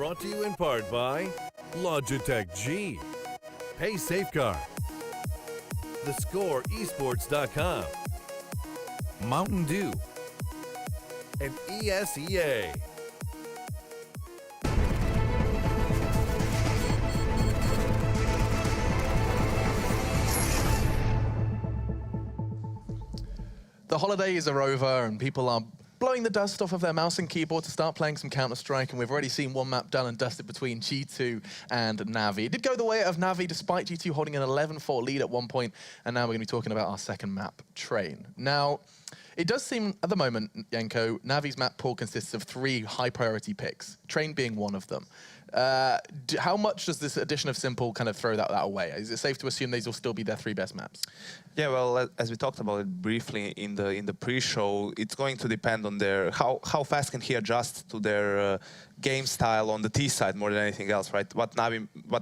brought to you in part by Logitech G, Pay Safeguard, TheScoreEsports.com, Mountain Dew, and ESEA. The holidays are over and people are blowing the dust off of their mouse and keyboard to start playing some Counter-Strike, and we've already seen one map done and dusted between G2 and NaVi. It did go the way of NaVi despite G2 holding an 11-4 lead at one point, and now we're going to be talking about our second map, Train. Now, it does seem at the moment, Yenko, NaVi's map pool consists of 3 high-priority picks, Train being one of them. How much does this addition of Simple kind of throw that away? Is it safe to assume these will still be their 3 best maps? Yeah, well, as we talked about it briefly in the pre-show, it's going to depend on their how fast can he adjust to their game style on the T side more than anything else, right? What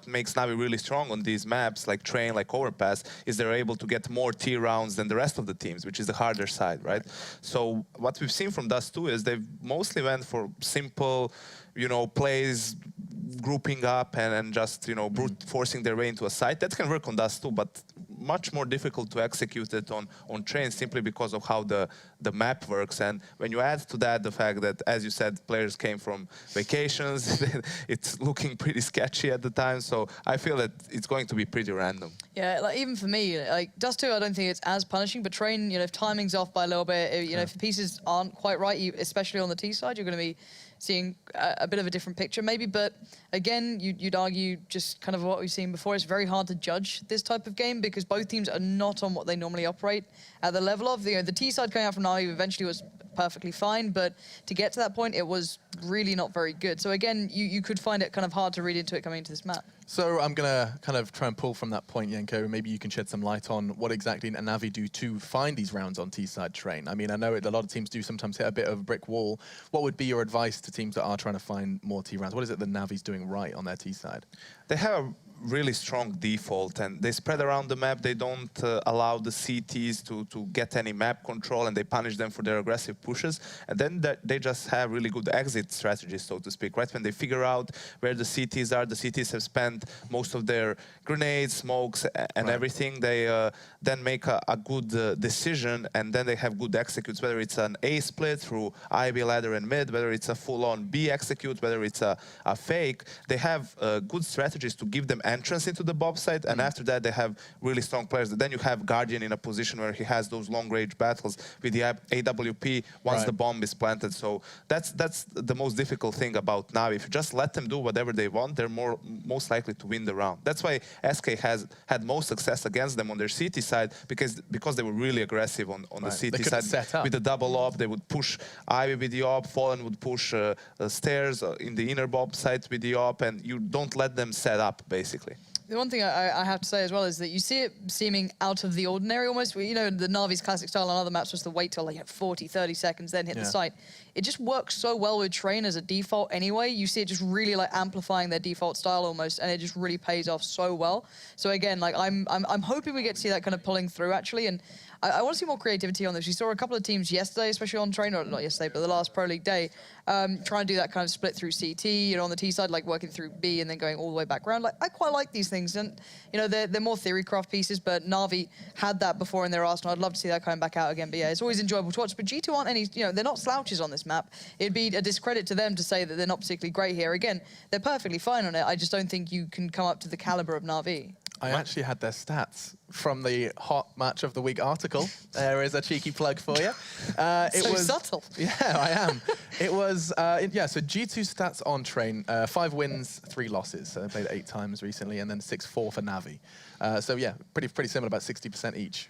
makes NaVi really strong on these maps, like Train, like Overpass, is they're able to get more T rounds than the rest of the teams, which is the harder side, right? So what we've seen from Dust 2 is they've mostly went for simple, you know, plays, grouping up and just, you know, brute forcing their way into a site. That can work on Dust 2, but much more difficult to execute it on Train simply because of how the map works. And when you add to that the fact that, as you said, players came from vacations, it's looking pretty sketchy at the time. So I feel that it's going to be pretty random. Yeah, like even for me, like Dust 2, I don't think it's as punishing, but Train, you know, if timing's off by a little bit, you know, if the pieces aren't quite right, especially on the T side, you're going to be seeing a bit of a different picture maybe. But again, you'd argue just kind of what we've seen before. It's very hard to judge this type of game because both teams are not on what they normally operate at the level of. You know, the T side coming out from NaVi eventually was perfectly fine, but to get to that point, it was really not very good. So again, you could find it kind of hard to read into it coming into this map. So I'm going to kind of try and pull from that point, Yenko. Maybe you can shed some light on what exactly NaVi do to find these rounds on T-side Train. I mean, I know a lot of teams do sometimes hit a bit of a brick wall. What would be your advice to teams that are trying to find more T rounds? What is it that NaVi's doing right on their T-side? They have a really strong default, and they spread around the map. They don't allow the CTs to get any map control, and they punish them for their aggressive pushes. And then they just have really good exit strategies, so to speak, right? When they figure out where the CTs are, the CTs have spent most of their grenades, smokes, and everything. They then make a good decision, and then they have good executes, whether it's an A split through IB ladder and mid, whether it's a full-on B execute, whether it's a fake. They have good strategies to give them entrance into the Bob site, and after that they have really strong players. Then you have Guardian in a position where he has those long-range battles with the AWP once the bomb is planted. So that's the most difficult thing about NaVi. If you just let them do whatever they want, they're most likely to win the round. That's why SK has had most success against them on their CT side, because they were really aggressive on the CT side with the double op. They would push Ivy with the op, Fallen would push stairs in the inner Bob site with the op, and you don't let them set up, basically. The one thing I have to say as well is that you see it seeming out of the ordinary almost. You know, the NaVi's classic style on other maps was to wait till like 40, 30 seconds, then hit the site. It just works so well with Train as a default anyway. You see it just really like amplifying their default style almost, and it just really pays off so well. So again, like I'm hoping we get to see that kind of pulling through actually, and I want to see more creativity on this. We saw a couple of teams yesterday, especially on Train, or not yesterday, but the last Pro League day, try and do that kind of split through CT, you know, on the T side, like working through B and then going all the way back around. Like, I quite like these things, and you know, they're more theorycraft pieces, but NaVi had that before in their arsenal. I'd love to see that coming back out again. But yeah, it's always enjoyable to watch. But G2 aren't any, you know, they're not slouches on this map. It'd be a discredit to them to say that they're not particularly great here. Again, they're perfectly fine on it. I just don't think you can come up to the caliber of NaVi. I actually had their stats from the Hot Match of the Week article. There is a cheeky plug for you. It was subtle. Yeah, I am. It was, yeah, so G2 stats on Train, 5 wins, 3 losses. So they played 8 times recently, and then 6-4 for NaVi. So yeah, pretty similar, about 60% each.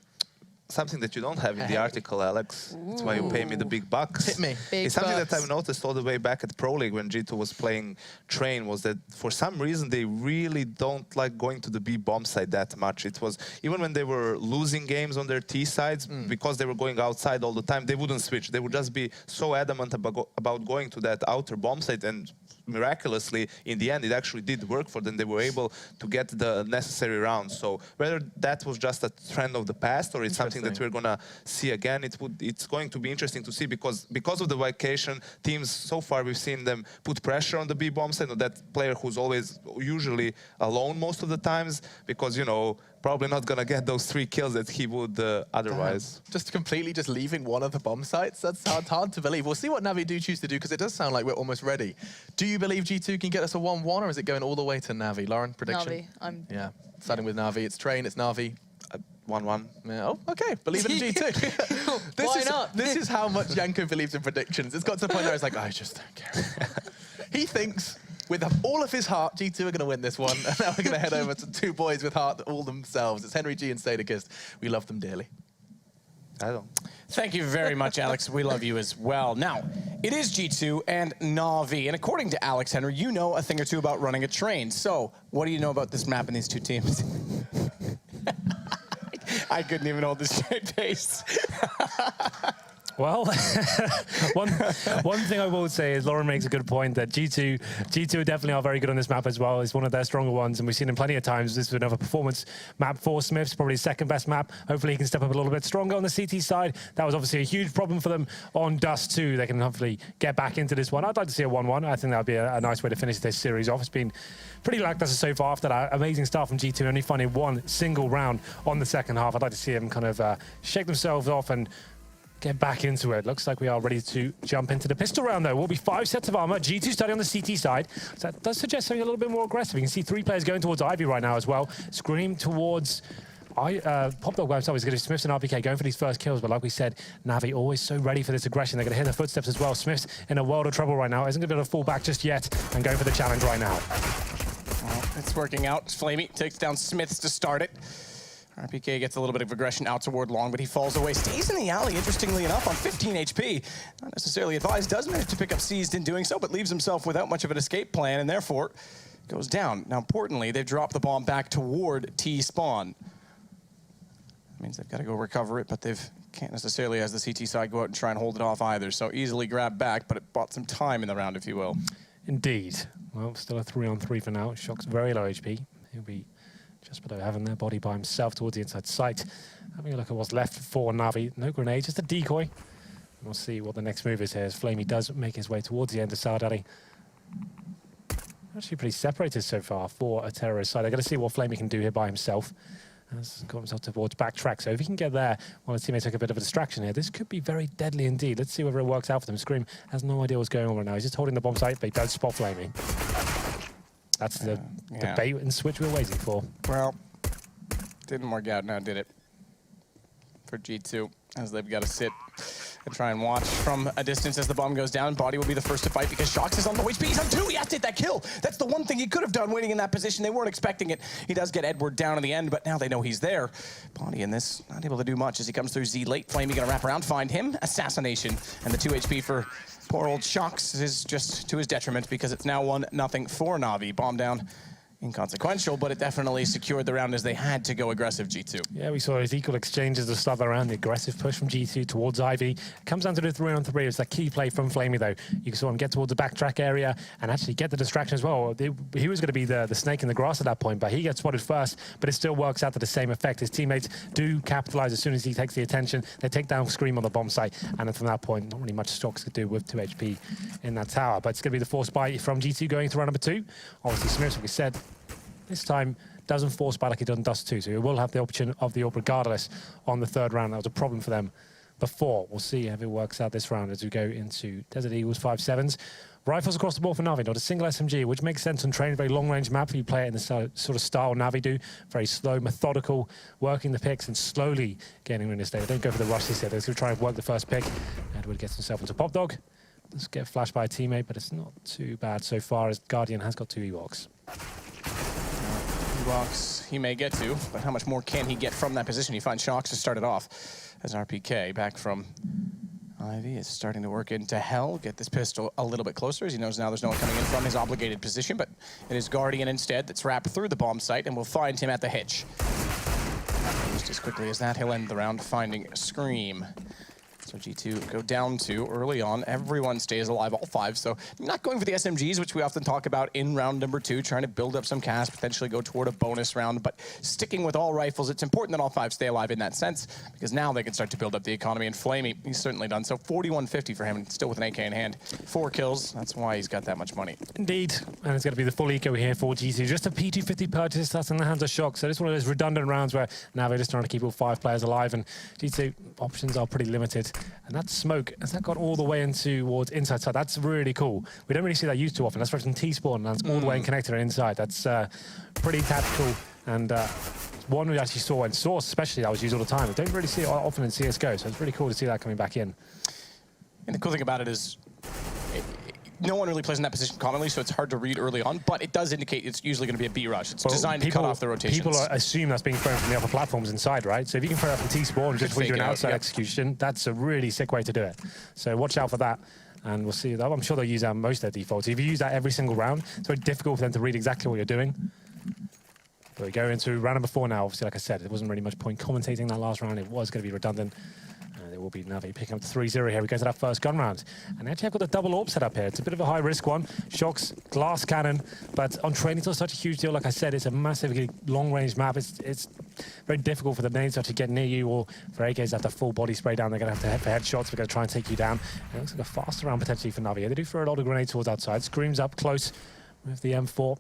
Something that you don't have in the article, Alex. That's why you pay me the big bucks. Hit me. It's something that I've noticed all the way back at Pro League when G2 was playing Train, was that for some reason they really don't like going to the B bomb side that much. It was, even when they were losing games on their T sides, because they were going outside all the time, they wouldn't switch. They would just be so adamant about going to that outer bomb side, and miraculously, in the end, it actually did work for them. They were able to get the necessary rounds. So whether that was just a trend of the past or it's something that we're going to see again, it's going to be interesting to see because of the vacation, teams, so far we've seen them put pressure on the B bomb side, that player who's always usually alone most of the times, because, you know, probably not going to get those 3 kills that he would otherwise. Just completely leaving one of the bomb sites? That's hard to believe. We'll see what NaVi do choose to do, because it does sound like we're almost ready. Do you believe G2 can get us a 1-1, or is it going all the way to NaVi? Lauren, prediction? NaVi. Yeah, starting with NaVi. It's Train, it's NaVi. 1-1. Yeah, oh, okay. Believe in G2. Why not? This is how much Janko believes in predictions. It's got to the point where it's like, I just don't care. He thinks, with all of his heart, G2 are going to win this one. And now we're going to head over to 2 boys with heart all themselves. It's Henry G and Stadikist. We love them dearly. I don't. Thank you very much, Alex. We love you as well. Now, it is G2 and NaVi. And according to Alex Henry, you know a thing or two about running a train. So, what do you know about this map and these 2 teams? I couldn't even hold this straight face. Well, one thing I will say is Lauren makes a good point that G2 definitely are very good on this map as well. It's one of their stronger ones, and we've seen him plenty of times. This is another performance map for Smiths, probably his second best map. Hopefully he can step up a little bit stronger on the CT side. That was obviously a huge problem for them on Dust 2. They can hopefully get back into this one. I'd like to see a 1-1. I think that would be a nice way to finish this series off. It's been pretty lackluster so far after that amazing start from G2, only finding 1 single round on the second half. I'd like to see them kind of shake themselves off and get back into it. Looks like we are ready to jump into the pistol round, though. Will be 5 sets of armor. G2 starting on the CT side. So that does suggest something a little bit more aggressive. You can see 3 players going towards Ivy right now as well. Scream towards Pop Dog by himself. He's going to Smiths and RPK going for these first kills, but like we said, NaVi always so ready for this aggression. They're going to hear the footsteps as well. Smiths in a world of trouble right now. Isn't going to be able to fall back just yet and going for the challenge right now. Well, it's working out. Flamey takes down Smiths to start it. RPK gets a little bit of aggression out toward Long, but he falls away. Stays in the alley, interestingly enough, on 15 HP. Not necessarily advised. Does manage to pick up Seized in doing so, but leaves himself without much of an escape plan, and therefore goes down. Now, importantly, they've dropped the bomb back toward T-spawn. That means they've got to go recover it, but they can't necessarily, as the CT side, go out and try and hold it off either. So easily grabbed back, but it bought some time in the round, if you will. Indeed. Well, still a 3-on-3 for now. Shock's very low HP. He'll be just below having their body by himself towards the inside site. Having a look at what's left for NaVi. No grenade, just a decoy. And we'll see what the next move is here as Flamey does make his way towards the end of Sard Alley. Actually pretty separated so far for a terrorist side. They're going to see what Flamey can do here by himself. Has got himself towards backtrack. So if he can get there while his teammates take a bit of a distraction here, this could be very deadly indeed. Let's see whether it works out for them. Scream has no idea what's going on right now. He's just holding the bomb site, but he does spot Flamey. That's the bait and switch we're waiting for. Well, didn't work out now, did it? For G2, as they've got to sit and try and watch from a distance as the bomb goes down. Body will be the first to fight because Shox is on low HP. He's on 2. He has to hit that kill. That's the one thing he could have done waiting in that position. They weren't expecting it. He does get Edward down in the end, but now they know he's there. Body in this, not able to do much as he comes through Z late. Flamey gonna wrap around, find him. Assassination. And the 2 HP for poor old Shox is just to his detriment because it's now 1-0 for NaVi. Bomb down. Inconsequential, but it definitely secured the round as they had to go aggressive, G2. Yeah, we saw his equal exchanges to start the round. The aggressive push from G2 towards Ivy. It comes down to the 3-on-3. It's that key play from Flamey, though. You saw him get towards the backtrack area and actually get the distraction as well. He was going to be the snake in the grass at that point, but he gets spotted first, but it still works out to the same effect. His teammates do capitalize as soon as he takes the attention. They take down Scream on the bomb site, and then from that point, not really much Shox could do with 2 HP in that tower. But it's going to be the force buy from G2 going to round number 2. Obviously, Smiths, like we said, this time doesn't force buy like he did on Dust 2, so he will have the option of the AWP regardless on the 3rd round. That was a problem for them before. We'll see how it works out this round as we go into Desert Eagles 5-7s. Rifles across the board for NaVi, not a single SMG, which makes sense on train. Very long-range map if you play it in the sort of style NaVi do. Very slow, methodical, working the picks and slowly getting in this day. They don't go for the rushes here. They're going to try and work the first pick. Edward gets himself into Pop Dog. Let's get flashed by a teammate, but it's not too bad so far as Guardian has got 2 Ewoks. Box he may get to, but how much more can he get from that position? He finds Shox to start it off as RPK back from Ivy is starting to work into Hell, get this pistol a little bit closer as he knows now there's no one coming in from his obligated position, but it is Guardian instead that's wrapped through the bomb site and will find him at the hitch. Just as quickly as that, he'll end the round finding Scream. So G2 go down 2 early on. Everyone stays alive, all 5. So not going for the SMGs, which we often talk about in round number 2, trying to build up some cash, potentially go toward a bonus round. But sticking with all rifles, it's important that all 5 stay alive in that sense, because now they can start to build up the economy. And Flamey, he's certainly done so. 4150 for him, still with an AK in hand. 4 kills, that's why he's got that much money. Indeed, and it's going to be the full eco here for G2. Just a P250 purchase, that's in the hands of Shock. So this is one of those redundant rounds where now they're just trying to keep all 5 players alive, and G2 options are pretty limited. And that smoke, has that got all the way into towards inside side? That's really cool. We don't really see that used too often. That's from T-Spawn, and that's all the way in connector inside. That's pretty tactical, and one we actually saw, and Source especially, that was used all the time. We don't really see it often in CSGO, so it's really cool to see that coming back in. And the cool thing about it is, no one really plays in that position commonly, so it's hard to read early on, but it does indicate it's usually going to be a B rush. It's designed to cut off the rotations. People assume that's being thrown from the upper platforms inside, right? So if you can throw it from T-Spawn and just do an outside execution, that's a really sick way to do it. So watch out for that, and we'll see. I'm sure they'll use most of their defaults. If you use that every single round, it's very difficult for them to read exactly what you're doing. But we go into round number 4 now. Obviously, like I said, there wasn't really much point commentating that last round. It was going to be redundant. It will be NaVi picking up the 3-0 here. We go to that first gun round. And actually, I've got the double AWP set up here. It's a bit of a high-risk one. Shock's glass cannon. But on training, it's not such a huge deal. Like I said, it's a massively long-range map. It's very difficult for the nades to actually get near you, or for AKs to have to full body spray down. They're going to have to head for headshots. They're going to try and take you down. And it looks like a faster round potentially for NaVi. They do throw a lot of grenades towards outside. Screams up close with the M4.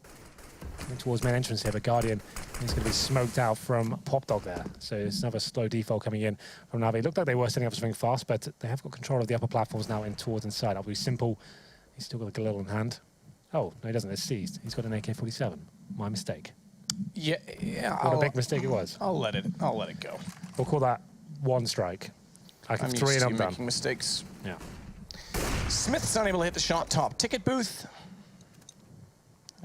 Coming towards main entrance here, but Guardian is going to be smoked out from Pop Dog there. So it's another slow default coming in from NaVi. It looked like they were setting up something fast, but they have got control of the upper platforms now in towards inside. That'll be simple. He's still got a Galil in hand. Oh, no, he doesn't. It's seized. He's got an AK-47. My mistake. Yeah. What a big mistake it was. I'll let it go. We'll call that one strike. I can 3 and I'm done. Making mistakes. Yeah. Smith's unable to hit the shot top ticket booth.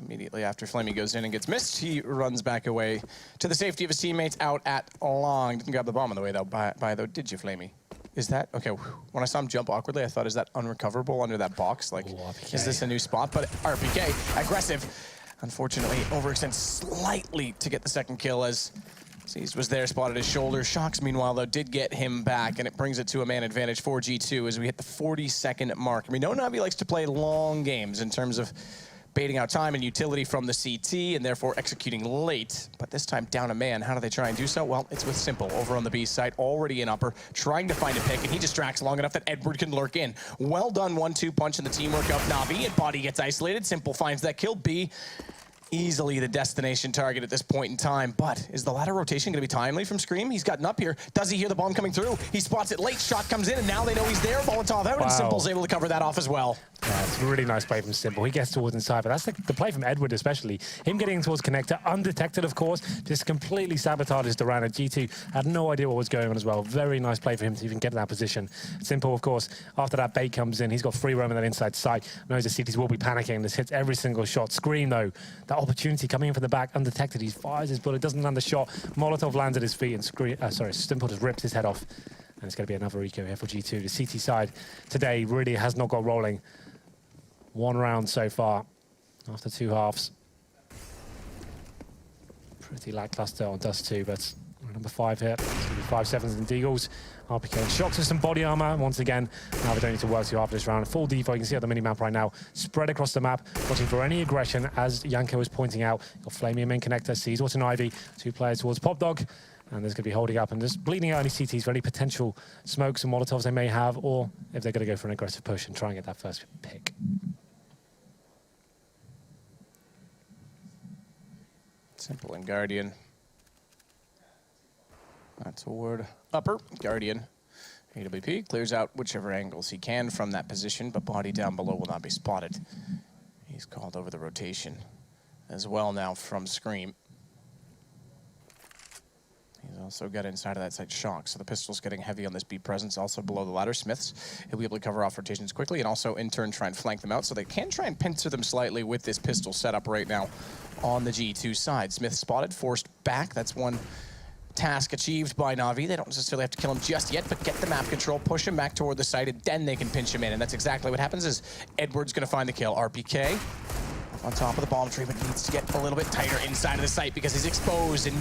Immediately after Flamey goes in and gets missed, he runs back away to the safety of his teammates out at long. Didn't grab the bomb on the way, though, though, did you, Flamey? Is that, okay, when I saw him jump awkwardly, I thought, is that unrecoverable under that box? Like, is this a new spot? But RPK, aggressive, unfortunately, overextends slightly to get the second kill as Seized was there, spotted his shoulder. Shocks, meanwhile, though, did get him back, and it brings it to a man advantage for G2 as we hit the 40-second mark. And we know NaVi likes to play long games in terms of baiting out time and utility from the CT and therefore executing late, but this time down a man. How do they try and do so? Well, it's with Simple over on the B site, already in upper, trying to find a pick, and he distracts long enough that Edward can lurk in. Well done, 1-2 punch in the teamwork of NaVi, and Body gets isolated. Simple finds that kill. B, easily the destination target at this point in time, but is the ladder rotation going to be timely from Scream? He's gotten up here. Does he hear the bomb coming through? He spots it late. Shot comes in, and now they know he's there. Molotov out, and Simple's able to cover that off as well. Yeah, it's a really nice play from Simple. He gets towards inside, but that's the play from Edward especially. Him getting towards connector, undetected of course, just completely sabotages Duran. G2 had no idea what was going on as well. Very nice play for him to even get in that position. Simple, of course, after that bait comes in, he's got free roam in that inside side. Knows the CTs will be panicking. This hits every single shot. Scream though, that opportunity coming in from the back, undetected. He fires his bullet, doesn't land the shot. Molotov lands at his feet, and Simple just rips his head off. And it's going to be another eco here for G2. The CT side today really has not got rolling. One round so far after 2 halves. Pretty lackluster on Dust 2, but number 5 here. 5-7s and Deagles. RPK and Shocks with some body armor. Once again, now we don't need to work too hard for this round. Full default, you can see on the mini-map right now. Spread across the map, watching for any aggression, as Yanko was pointing out. Got Flamey main connector, sees what's an Ivy. 2 players towards Pop Dog. And there's going to be holding up and just bleeding out any CTs for any potential smokes and Molotovs they may have, or if they're going to go for an aggressive push and try and get that first pick. Simple and Guardian. That's a word. Upper, Guardian. AWP clears out whichever angles he can from that position, but Body down below will not be spotted. He's called over the rotation as well now from Scream. He's also got inside of that site Shock, so the pistol's getting heavy on this B presence, also below the ladder. Smiths, he'll be able to cover off rotations quickly and also in turn try and flank them out, so they can try and pincer them slightly with this pistol setup right now on the G2 side. Smith spotted, forced back. That's one task achieved by NaVi. They don't necessarily have to kill him just yet, but get the map control, push him back toward the site, and then they can pinch him in, and that's exactly what happens is Edward's going to find the kill. RPK on top of the bomb tree, but needs to get a little bit tighter inside of the site because he's exposed and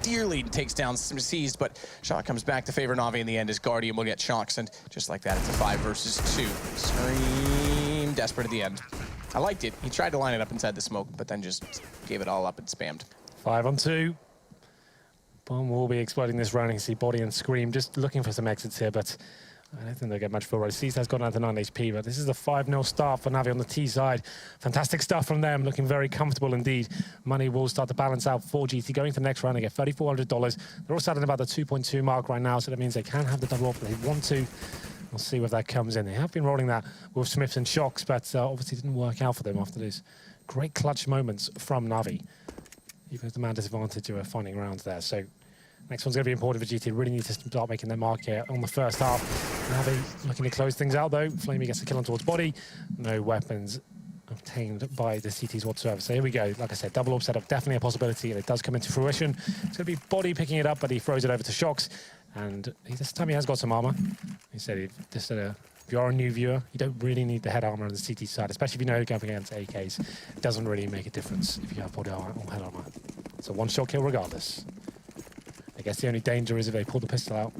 dearly takes down some Seized, but shot comes back to favor Na'Vi in the end as Guardian will get Shocks, and just like that, it's a 5 versus 2. Scream desperate at the end. I liked it. He tried to line it up inside the smoke, but then just gave it all up and spammed. 5 on 2. Bomb will be exploding this round. You can see Body and Scream just looking for some exits here, but I don't think they'll get much for it. Seized has gone down to 9 HP, but this is a 5-0 start for Na'Vi on the T side. Fantastic stuff from them, looking very comfortable indeed. Money will start to balance out for GT. Going to the next round, they get $3,400. They're all sat at about the 2.2 mark right now, so that means they can have the double off if they want to. We'll see if that comes in. They have been rolling that with Smiths and Shocks, but obviously didn't work out for them after those great clutch moments from Na'Vi. Even if the man disadvantage of finding rounds there. So next one's going to be important for GT. Really need to start making their mark here on the first half. Na'Vi looking to close things out though. Flamey gets a kill on towards Body. No weapons obtained by the CTs whatsoever. So here we go. Like I said, double orb setup, definitely a possibility, and it does come into fruition. It's going to be Body picking it up, but he throws it over to Shocks. And this time he has got some armor. He said if you're a new viewer, you don't really need the head armor on the CT side, especially if you know you're going against AKs. It doesn't really make a difference if you have body armor or head armor. It's a one-shot kill regardless. I guess the only danger is if they pull the pistol out.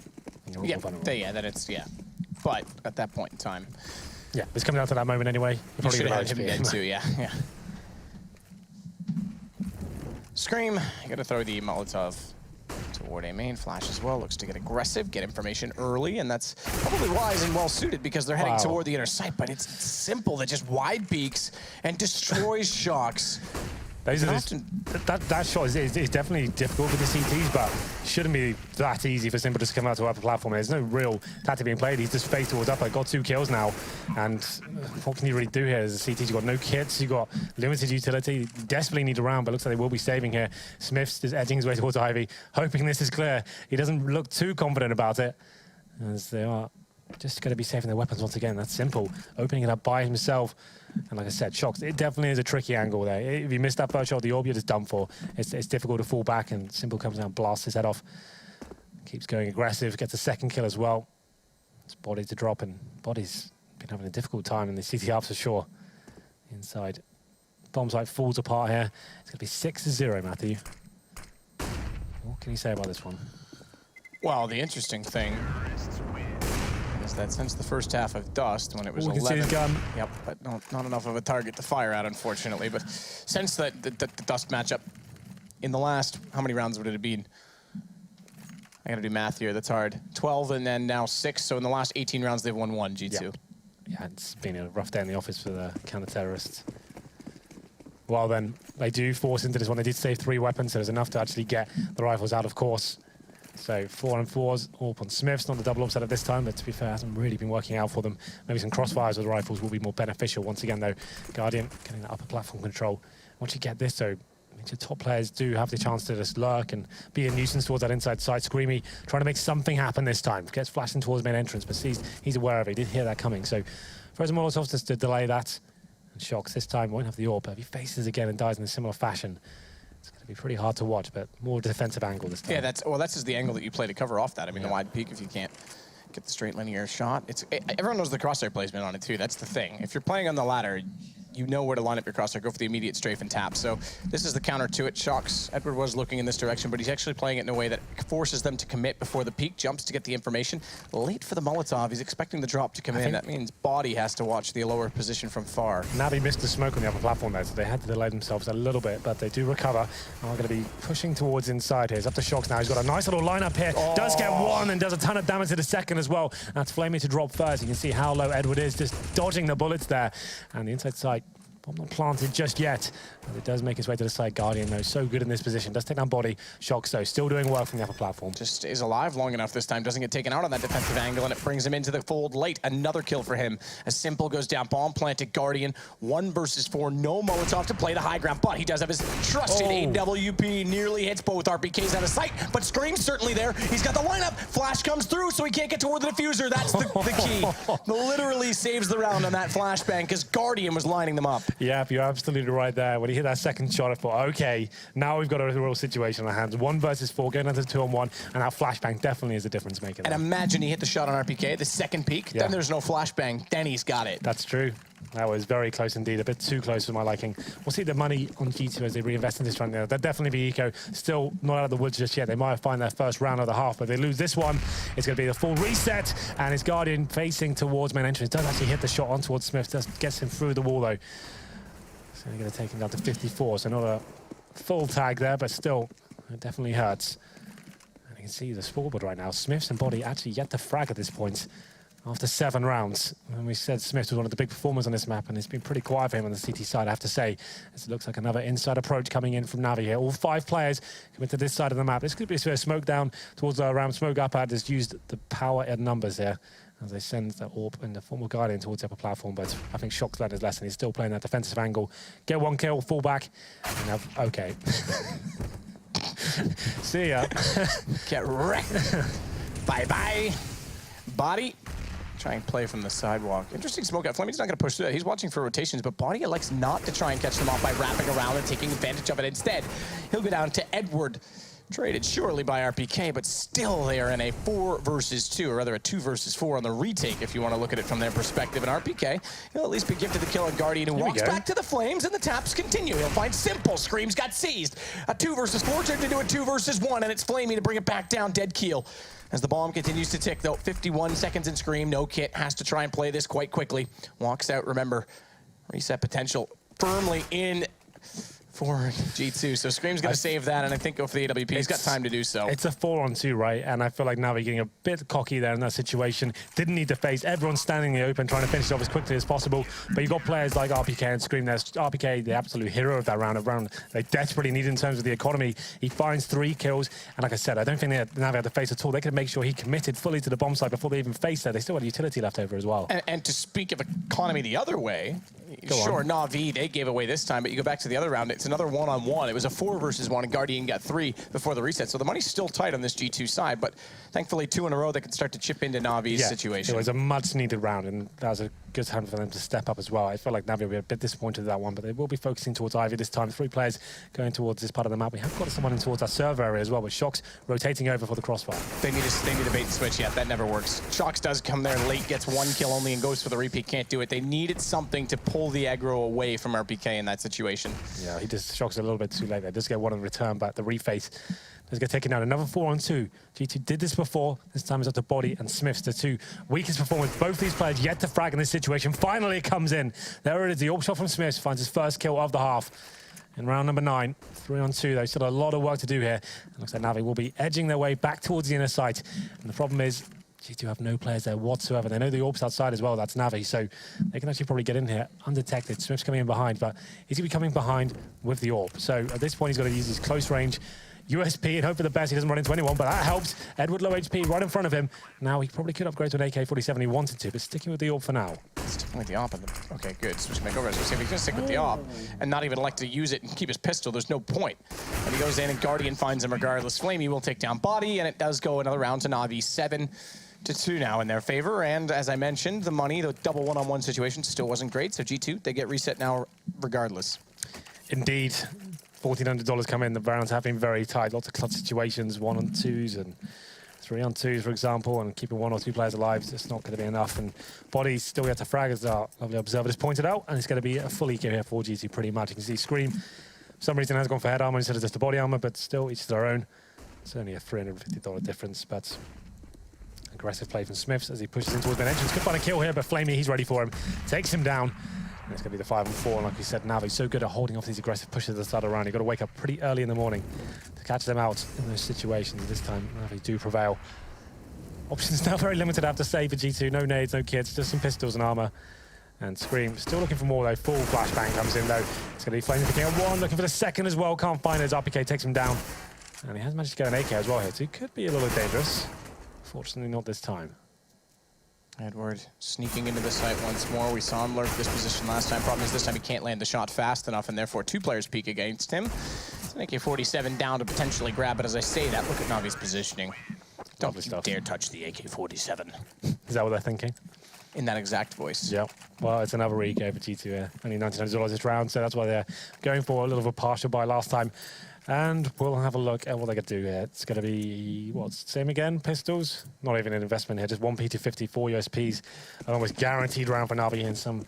And you're all vulnerable. Then it's, yeah. But at that point in time. Yeah, it's coming down to that moment anyway. You should have had him dead too, yeah. Scream, you gotta throw the Molotov toward a main. Flash as well, looks to get aggressive, get information early, and that's probably wise and well suited because they're heading toward the inner site, but it's simple. That just wide peeks and destroys Shocks. That shot is definitely difficult for the CTs, but shouldn't be that easy for Simple just to come out to upper platform. There's no real tactic being played. He's just faced towards upper, got 2 kills now, and what can you really do here as a CT? You've got no kits, you've got limited utility, you desperately need a round, but looks like they will be saving here. Smith's is edging his way towards Ivy, hoping this is clear. He doesn't look too confident about it, as they are just going to be saving their weapons once again. That's Simple, opening it up by himself. And like I said, Shocks, it definitely is a tricky angle there. If you miss that first shot, the orb, you're just done for. It's difficult to fall back, and Simple comes down, blasts his head off. Keeps going aggressive, gets a second kill as well. It's Body to drop, and Body's been having a difficult time in the CT half for sure. Inside. Bomb site falls apart here. It's going to be 6-0, Matthew. What can you say about this one? Well, the interesting thing is that since the first half of Dust, when it was 11... see his gun. Yep, but not enough of a target to fire at, unfortunately. But since the Dust matchup, in the last, how many rounds would it have been? I gotta do math here, that's hard. 12 and then now 6, so in the last 18 rounds, they've won 1, G2. Yeah, it's been a rough day in the office for the counter-terrorists. Well then, they do force into this one. They did save 3 weapons, so there's enough to actually get the rifles out, of course. So 4 and 4s, all upon Smiths, not the double upset at this time, but to be fair, hasn't really been working out for them. Maybe some crossfires with the rifles will be more beneficial. Once again, though, Guardian getting that upper platform control. Once you get this, though, your top players do have the chance to just lurk and be a nuisance towards that inside side. Screamy trying to make something happen this time. Gets flashing towards main entrance, but he's aware of it. He did hear that coming. So throws a Molotov just to delay that. And Shocks this time won't have the orb, but if he faces again and dies in a similar fashion, it's going to be pretty hard to watch, but more defensive angle this time. Yeah, that's just the angle that you play to cover off that. I mean, the wide peak, if you can't get the straight linear shot. Everyone knows the crosshair placement on it too. That's the thing. If you're playing on the ladder, you know where to line up your crosshair, go for the immediate strafe and tap. So this is the counter to it. Shocks, Edward was looking in this direction, but he's actually playing it in a way that forces them to commit before the peak jumps to get the information. Late for the Molotov, he's expecting the drop to come in. That means Body has to watch the lower position from far. NaVi missed the smoke on the upper platform there, so they had to delay themselves a little bit, but they do recover. And we're going to be pushing towards inside here. It's up to Shocks now. He's got a nice little lineup here. Does get one and does a ton of damage to the second as well. That's Flamey to drop first. You can see how low Edward is, just dodging the bullets there. And the inside sight, bomb not planted just yet, but it does make its way to the side. Guardian, though, so good in this position. Does take down Body. Shocks, though, still doing well from the upper platform. Just is alive long enough this time. Doesn't get taken out on that defensive angle, and it brings him into the fold late. Another kill for him. As Simple goes down. Bomb planted. Guardian, 1 versus 4. No Molotov to play the high ground, but he does have his trusted AWP. Nearly hits both RPKs out of sight, but Scream's certainly there. He's got the lineup. Flash comes through, so he can't get toward the diffuser. That's the key. Literally saves the round on that flashbang, because Guardian was lining them up. Yeah, you're absolutely right there. When he hit that second shot, I thought, okay, now we've got a real situation on our hands. 1 versus 4, going down to 2 on 1, and that flashbang definitely is a difference maker. And imagine he hit the shot on RPK, the second peak, then there's no flashbang, then he's got it. That's true. That was very close indeed, a bit too close for my liking. We'll see the money on G2 as they reinvest in this round. They'll definitely be eco. Still not out of the woods just yet. They might find their first round of the half, but they lose this one. It's going to be the full reset, and his Guardian facing towards main entrance. Does actually hit the shot on towards Smith. Just gets him through the wall, though. So they're going to take him down to 54, so not a full tag there, but still, it definitely hurts. And you can see the scoreboard right now. Smith's and Body actually yet to frag at this point. After 7 rounds, and we said Smith was one of the big performers on this map, and it's been pretty quiet for him on the CT side, I have to say. As it looks like another inside approach coming in from NaVi here. All 5 players coming to this side of the map. This could be a smoke down towards the round. Smoke up had just used the power in numbers here as they send the AWP and the former Guardian towards the upper platform. But I think Shock's learned his lesson. He's still playing that defensive angle. Get 1 kill, fall back, and have, okay. See ya. Get wrecked. Bye-bye. Body. Try and play from the sidewalk. Interesting smoke out. Flaming's not going to push through that. He's watching for rotations, but Body likes not to try and catch them off by wrapping around and taking advantage of it. Instead, he'll go down to Edward. Traded surely by RPK, but still they are in a 4 versus 2, or rather a 2 versus 4 on the retake, if you want to look at it from their perspective. And RPK, he'll at least be gifted the kill on Guardian, who walks back to the flames, and the taps continue. He'll find Simple. Screams got seized. A 2 versus 4 turned into a 2 versus 1, and it's Flamey to bring it back down. Dead keel. As the bomb continues to tick, though, 51 seconds in Scream. No kit. Has to try and play this quite quickly. Walks out, remember, reset potential firmly in for G2. So Scream's going to save that, and I think go for the AWP. He's got time to do so. It's a 4-on-2, right? And I feel like NaVi getting a bit cocky there in that situation. Didn't need to face. Everyone's standing in the open, trying to finish it off as quickly as possible. But you've got players like RPK and Scream. There's RPK, the absolute hero of that round. They desperately need in terms of the economy. He finds 3 kills. And like I said, I don't think NaVi had to face at all. They could make sure he committed fully to the bomb site before they even faced that. They still had utility left over as well. And to speak of economy the other way, sure, NaVi, they gave away this time, but you go back to the other round, it's another 1-on-1. It was a 4 versus 1, and Guardian got 3 before the reset. So the money's still tight on this G2 side, but thankfully 2 in a row that can start to chip into NaVi's situation. It was a much-needed round, and that was a good time for them to step up as well. I feel like NaVi will be a bit disappointed with that one, but they will be focusing towards Ivy this time. 3 players going towards this part of the map. We have got someone in towards our server area as well, with Shocks rotating over for the crossfire. They need a bait and switch. Yeah, that never works. Shocks does come there late, gets 1 kill only, and goes for the repeat. Can't do it. They needed something to pull the aggro away from RPK in that situation. Yeah, he just Shocks a little bit too late there. Does get 1 in return, but the reface does get taken down. Another 4-on-2. G2 did this before. This time it's up to Body and Smiths, the 2 weakest performers. Both these players yet to frag in this situation. Finally it comes in. There it is. The AWP shot from Smiths finds his first kill of the half. In round number 9, 3-on-2 though, still a lot of work to do here. It looks like NaVi will be edging their way back towards the inner site. And the problem is, G2 have no players there whatsoever. They know the AWP's outside as well, that's NaVi, so they can actually probably get in here undetected. Smith's coming in behind, but he's going to be coming behind with the AWP. So at this point, he's got to use his close range USP and hope for the best. He doesn't run into anyone, but that helps. Edward low HP right in front of him. Now he probably could upgrade to an AK-47 if he wanted to, but sticking with the AWP for now. Sticking with the AWP. Okay, good. Switch back over. So if he's going to stick with the AWP and not even elect to use it and keep his pistol, there's no point. And he goes in and Guardian finds him regardless. Flamey will take down Body, and it does go another round to NaVi. 7-2 now in their favor. And as I mentioned, the money, the double 1-on-1 situation still wasn't great. So G2, they get reset now regardless. Indeed. $1,400 come in. The rounds have been very tight. Lots of clutch situations, 1-on-2s and 3-on-2s, for example, and keeping 1 or 2 players alive is just not going to be enough. And Body still yet to frag, as our lovely observer just pointed out, and it's going to be a full eco here for G2 pretty much. You can see Scream, for some reason, has gone for head armor instead of just the body armor, but still, each to their own. It's only a $350 difference, but aggressive play from Smiths as he pushes in towards the entrance. Could find a kill here, but Flamey, he's ready for him. Takes him down. And it's going to be the 5-on-4, and like we said, NaVi's so good at holding off these aggressive pushes at the start of the round. You've got to wake up pretty early in the morning to catch them out in those situations. This time, NaVi do prevail. Options now very limited, I have to say, for G2. No nades, no kits, just some pistols and armor. And Scream still looking for more, though. Full flashbang comes in, though. It's going to be Flamey picking up 1, looking for the second as well. Can't find it as RPK takes him down. And he has managed to get an AK as well here, so he could be a little dangerous. Fortunately, not this time. Edward sneaking into the site once more. We saw him lurk this position last time. Problem is this time he can't land the shot fast enough, and therefore 2 players peek against him. It's an AK-47 down to potentially grab, but as I say that, look at NaVi's positioning. Don't dare touch the AK-47. Is that what they're thinking? In that exact voice. Yep. Well, it's another eco for G2 here. Only $1,900 this round, so that's why they're going for a little of a partial buy last time. And we'll have a look at what they could do here. It's going to be, what, same again? Pistols? Not even an investment here, just 1 P250, 4 USPs. An almost guaranteed round for NaVi and some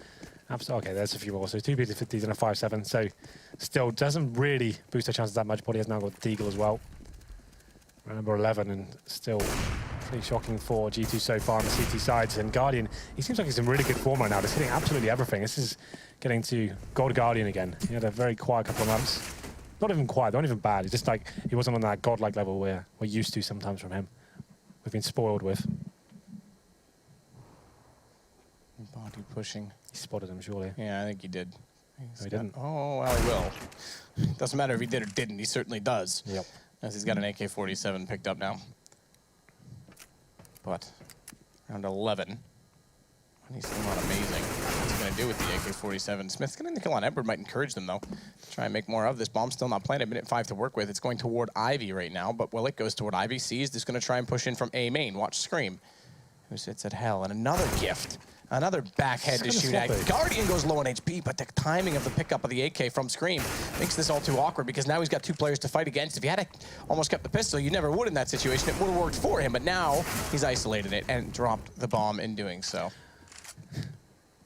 Absolutely. Okay, there's a few more. So 2 PT50s and a 5-7. So still doesn't really boost their chances that much. Body has now got Deagle as well. Round number 11, and still pretty shocking for G2 so far on the CT sides. And Guardian, he seems like he's in really good form right now. Just hitting absolutely everything. This is getting to Gold Guardian again. He had a very quiet couple of months. Not even quiet, not even bad. It's just like he wasn't on that godlike level we're used to sometimes from him. We've been spoiled with. Body pushing. He spotted him, surely. Yeah, I think he did. No, he didn't. Oh, well, he will. Doesn't matter if he did or didn't. He certainly does. Yep. As he's got an AK-47 picked up now. But round 11. He's still not amazing. What's he going to do with the AK-47? Smith's getting the kill on Edward. Might encourage them, though. Try and make more of this. Bomb's still not planted. Minute 5 to work with. It's going toward Ivy right now. But while it goes toward Ivy, Seized is going to try and push in from A main. Watch Scream, who sits at Hell. And another gift. Another backhead to shoot at. Guardian goes low on HP, but the timing of the pickup of the AK from Scream makes this all too awkward because now he's got 2 players to fight against. If he had almost kept the pistol, you never would in that situation. It would have worked for him, but now he's isolated it and dropped the bomb in doing so.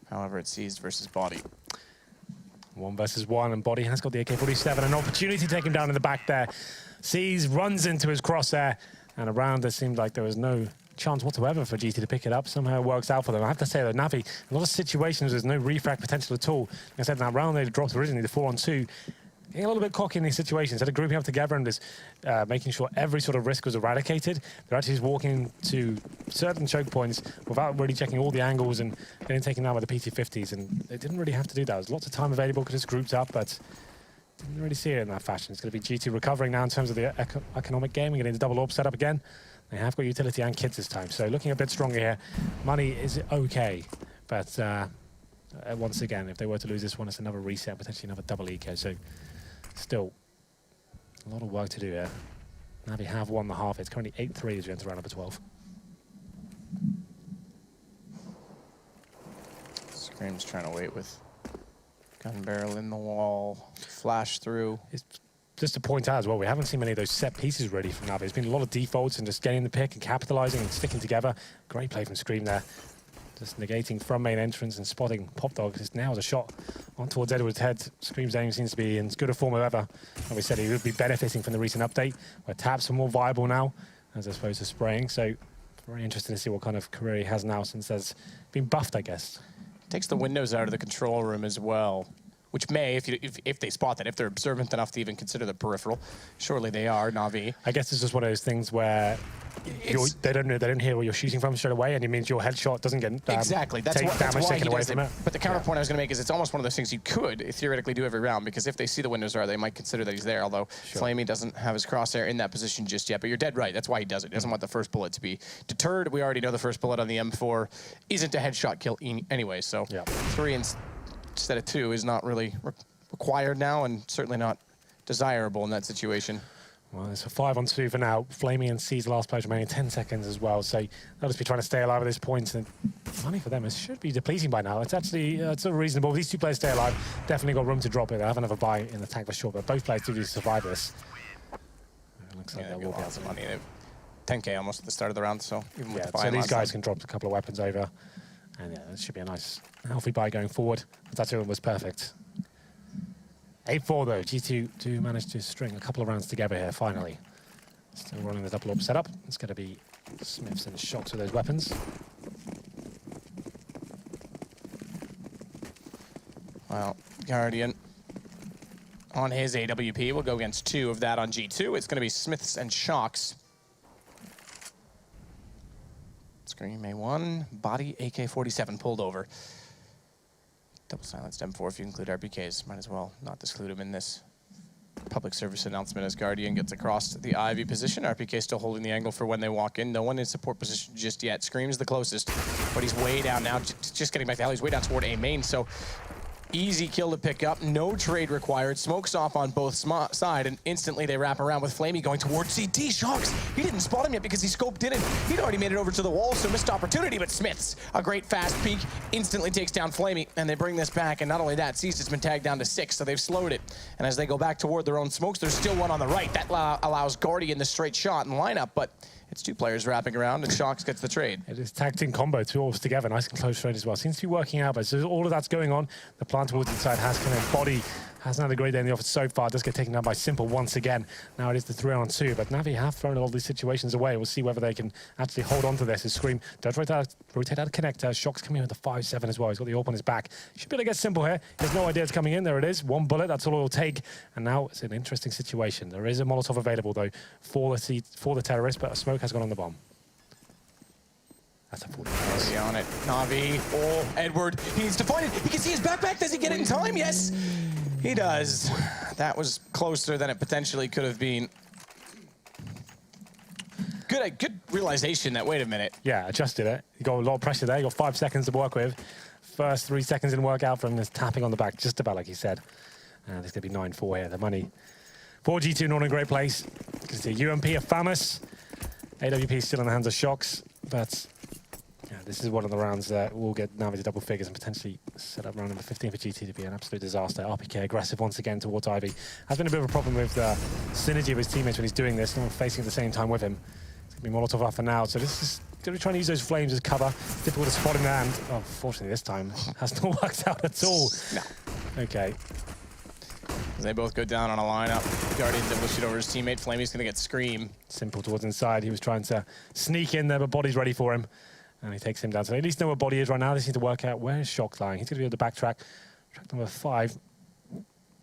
However, it's Seized versus Body. 1 versus 1, and Body has got the AK-47. An opportunity to take him down in the back there. Seized runs into his crosshair, and around there seemed like there was no chance whatsoever for GT to pick it up. Somehow it works out for them. I have to say that NaVi, a lot of situations there's no refrag potential at all. Like I said, in that round they dropped originally, the 4-on-2. Getting a little bit cocky in these situations. Instead of grouping up together and just making sure every sort of risk was eradicated, they're actually just walking to certain choke points without really checking all the angles and getting taken down by the PT50s. And they didn't really have to do that. There's lots of time available, could have grouped up, but didn't really see it in that fashion. It's going to be GT recovering now in terms of the economic game. We're getting the double AWP set up again. They have got utility and kids this time, so looking a bit stronger here. Money is okay, but once again, if they were to lose this one, it's another reset, potentially another double eco. So still a lot of work to do here. NaVi have won the half. It's currently 8-3 as we enter round number 12. Scream's trying to wait with gun barrel in the wall, flash through. It's just to point out as well, we haven't seen many of those set pieces ready from NaVi. There's been a lot of defaults and just getting the pick and capitalizing and sticking together. Great play from Scream there. Just negating from main entrance and spotting Pop Dog. Just now as a shot on towards Edward's head. Scream's aim seems to be in as good a form as ever. And we said he would be benefiting from the recent update, where taps are more viable now, as opposed to spraying. So very interesting to see what kind of career he has now since there's been buffed, I guess. Takes the windows out of the control room as well, which may, if they spot that, if they're observant enough to even consider the peripheral. Surely they are, NaVi. I guess it's just one of those things where they don't hear where you're shooting from straight away, and it means your headshot doesn't get exactly. That's damage why taken he away does from it. it. But the counterpoint I was going to make is it's almost one of those things you could theoretically do every round, because if they see the windows are, they might consider that he's there. Although Flamey doesn't have his crosshair in that position just yet. But you're dead right. That's why he does it. He doesn't want the first bullet to be deterred. We already know the first bullet on the M4 isn't a headshot kill anyway. So 3 instead of 2 is not really required now, and certainly not desirable in that situation. Well, it's a 5-on-2 for now. Flamey and C's last players remaining 10 seconds as well, so they'll just be trying to stay alive at this point. And money for them, it should be depleting by now. It's actually it's reasonable. If these 2 players stay alive, definitely got room to drop it. They'll have another buy in the tank for sure, but both players do need to survive this. It looks like They'll they will lots of money. 10K almost at the start of the round, so even with the buy so these guys time. can drop a couple of weapons over, and yeah, this should be a nice, healthy buy going forward. That was perfect. 8-4 though. G2 do manage to string a couple of rounds together here, finally. Still running the double AWP setup. It's going to be Smiths and Shocks with those weapons. Well, Guardian on his AWP will go against 2 of that on G2. It's going to be Smiths and Shocks. Scream A1, Body AK-47 pulled over. Double silenced M4 if you include RPKs. Might as well not exclude him in this public service announcement as Guardian gets across the Ivy position. RPK still holding the angle for when they walk in. No one in support position just yet. Scream's the closest, but he's way down now. Just getting back to hell. He's way down toward A main, so easy kill to pick up. No trade required. Smokes off on both sides, and instantly they wrap around with Flamey going towards CT. Shocks, he didn't spot him yet because he scoped in, and he'd already made it over to the wall, so missed opportunity. But Smiths, a great fast peek, instantly takes down Flamey, and they bring this back. And not only that, Seized has been tagged down to 6, so they've slowed it. And as they go back toward their own smokes, there's still one on the right. That allows Guardian the straight shot and lineup, but It's 2 players wrapping around, and Shox gets the trade. It is tag team combo, 2 orcs together, nice and close range as well. Seems to be working out, but so all of that's going on. The plant towards inside has come in. Body hasn't had a great day in the office so far. Does get taken down by Simple once again. Now it is the 3-on-2, but NaVi have thrown all these situations away. We'll see whether they can actually hold on to this. As Scream does rotate out of connector. Shox coming in with the 5-7 as well. He's got the AWP on his back. Should be able to get Simple here. He has no idea it's coming in. There it is. 1 bullet. That's all it will take. And now it's an interesting situation. There is a Molotov available, though, for the terrorist, but a smoke has gone on the bomb. That's a 40. On it. NaVi. Oh, Edward. He needs to find it. He can see his backpack. Does he get it in time? Yes. He does. That was closer than it potentially could have been. Good realization that, wait a minute. Yeah, adjusted it. You got a lot of pressure there. You got 5 seconds to work with. First 3 seconds didn't work out from this tapping on the back, just about like he said. And there's going to be 9-4 here. The money for G2 not in a great place. You can see UMP are famous. AWP still in the hands of Shox, but yeah, this is one of the rounds that will get NaVi to double figures and potentially set up round number 15 for GT to be an absolute disaster. RPK aggressive once again towards Ivy. Has been a bit of a problem with the synergy of his teammates when he's doing this, not facing at the same time with him. It's going to be Molotov up for now, so this is going to be trying to use those flames as cover. Difficult to spot in the hand. Oh, unfortunately this time has not worked out at all. No. Okay. They both go down on a lineup. Guardian's able to shoot over his teammate. Flamey's going to get Scream. Simple towards inside. He was trying to sneak in there, but Body's ready for him. And he takes him down. So they at least know where Body is right now. They just need to work out where is Shox lying. He's going to be able to backtrack. Track number 5.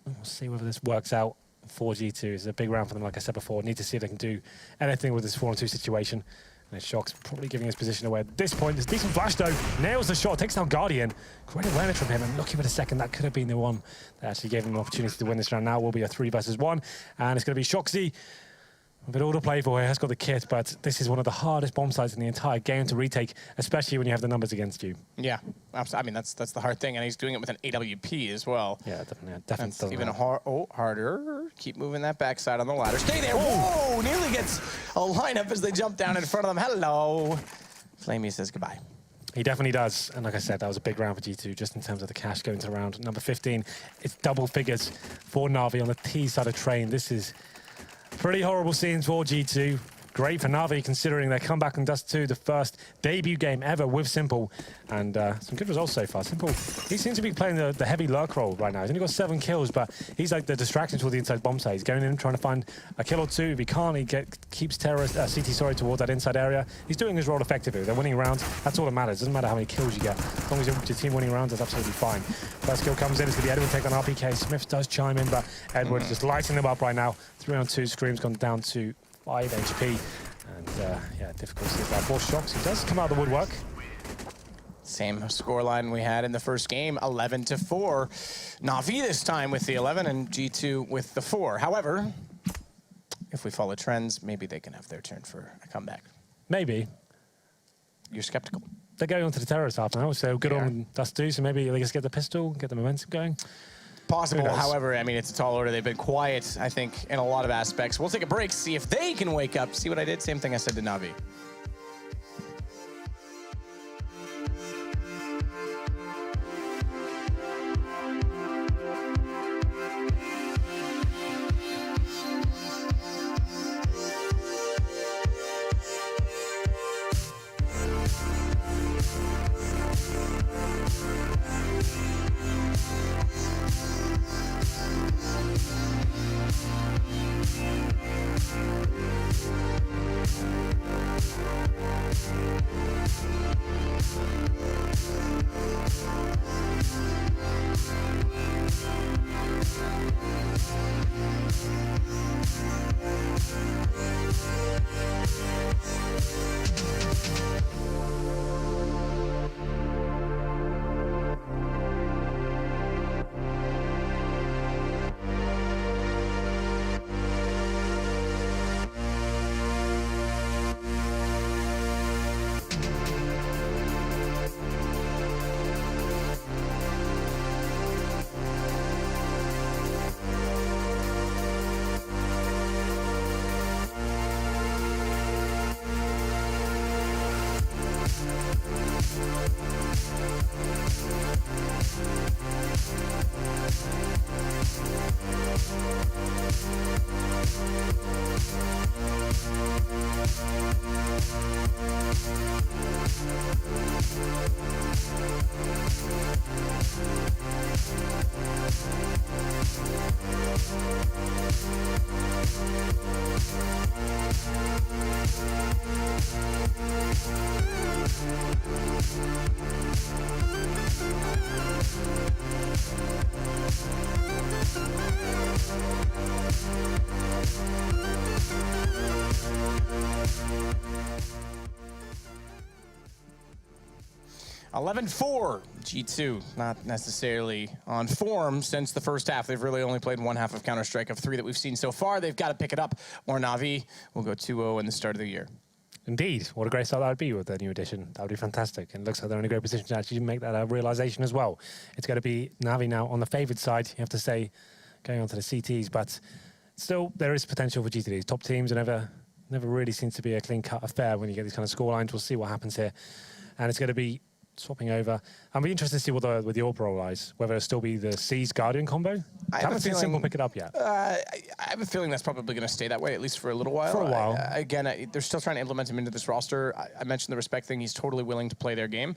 We'll see whether this works out for G2. It's a big round for them, like I said before. Need to see if they can do anything with this 4-on-2 situation. And Shox probably giving his position away at this point. This decent flash, though. Nails the shot. Takes down Guardian. Great awareness from him. And looking for a second, that could have been the one that actually gave him an opportunity to win this round. Now will be a 3 versus 1. And it's going to be Shoxy. A bit all to play for here, has got the kit, but this is one of the hardest bomb sites in the entire game to retake, especially when you have the numbers against you. Yeah, I mean, that's the hard thing, and he's doing it with an AWP as well. Yeah, definitely. That's even harder. Keep moving that backside on the ladder. Stay there. Whoa! Nearly gets a lineup as they jump down in front of them. Hello. Flamey says goodbye. He definitely does. And like I said, that was a big round for G2, just in terms of the cash going to round number 15. It's double figures for NaVi on the T side of train. This is pretty horrible scenes for G2. Great for NaVi, considering their comeback in Dust 2, the first debut game ever with Simple. And some good results so far. Simple, he seems to be playing the heavy lurk role right now. He's only got 7 kills, but he's like the distraction toward the inside bomb site. He's going in, trying to find a kill or 2. If he can't, he keeps CT towards that inside area. He's doing his role effectively. They're winning rounds. That's all that matters. Doesn't matter how many kills you get. As long as your team winning rounds, that's absolutely fine. First kill comes in. It's going to be Edward take on RPK. Smith does chime in, but Edward just lighting them up right now. 3-on-2. Scream's gone down to 5 HP. And yeah, difficult to see that. For Shox, he does come out of the woodwork. Same scoreline we had in the first game, 11-4. NaVi this time with the 11 and G2 with the 4. However, if we follow trends, maybe they can have their turn for a comeback. Maybe. You're skeptical. They're going on to the terrorist half now, so good on Dust 2, so maybe they just get the pistol, get the momentum going. Possible, however, I mean, it's a tall order. They've been quiet, I think, in a lot of aspects. We'll take a break, see if they can wake up. See what I did? Same thing I said to NaVi. 11-4. G2 not necessarily on form since the first half. They've really only played one half of Counter-Strike of 3 that we've seen so far. They've got to pick it up, or NaVi will go 2-0 in the start of the year. Indeed. What a great start that would be with the new edition. That would be fantastic. And it looks like they're in a great position to actually make that a realization as well. It's going to be NaVi now on the favoured side, you have to say, going on to the CTs. But still, there is potential for G2. Top teams never really seems to be a clean-cut affair when you get these kind of scorelines. We'll see what happens here. And it's going to be swapping over. I'll be interested to see what with the AWP role lies, whether it'll still be the C's Guardian combo. I haven't seen Simple pick it up yet. I have a feeling that's probably going to stay that way, at least for a little while. For a while. Again, they're still trying to implement him into this roster. I mentioned the respect thing. He's totally willing to play their game.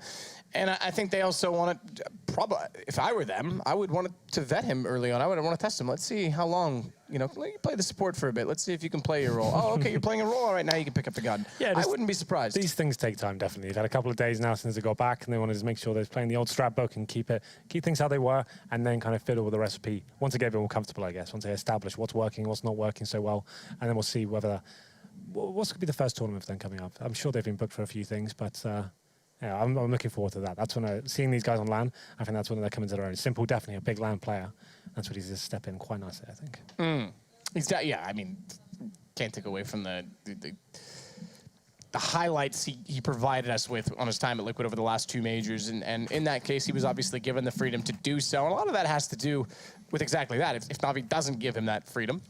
And I think they also want to, probably, if I were them, I would want to vet him early on. I would want to test him. Let's see how long, you know, let you play the support for a bit. Let's see if you can play your role. Oh, okay, you're playing a role. All right, now you can pick up the gun. Yeah, I wouldn't be surprised. These things take time, definitely. They've had a couple of days now since they got back, and they want to just make sure they're playing the old strat book and keep things how they were, and then kind of fiddle with the recipe once they get everyone comfortable, I guess. Once they establish what's working, what's not working so well, and then we'll see whether what's going to be the first tournament for them coming up. I'm sure they've been booked for a few things, but yeah, I'm looking forward to that. That's when seeing these guys on LAN, I think that's when they're coming to their own. Simple, definitely a big LAN player. That's what he's just step in quite nicely, I think. Yeah, I mean, can't take away from the highlights he provided us with on his time at Liquid over the last 2 majors. And in that case, he was obviously given the freedom to do so. And a lot of that has to do with exactly that. If NaVi doesn't give him that freedom,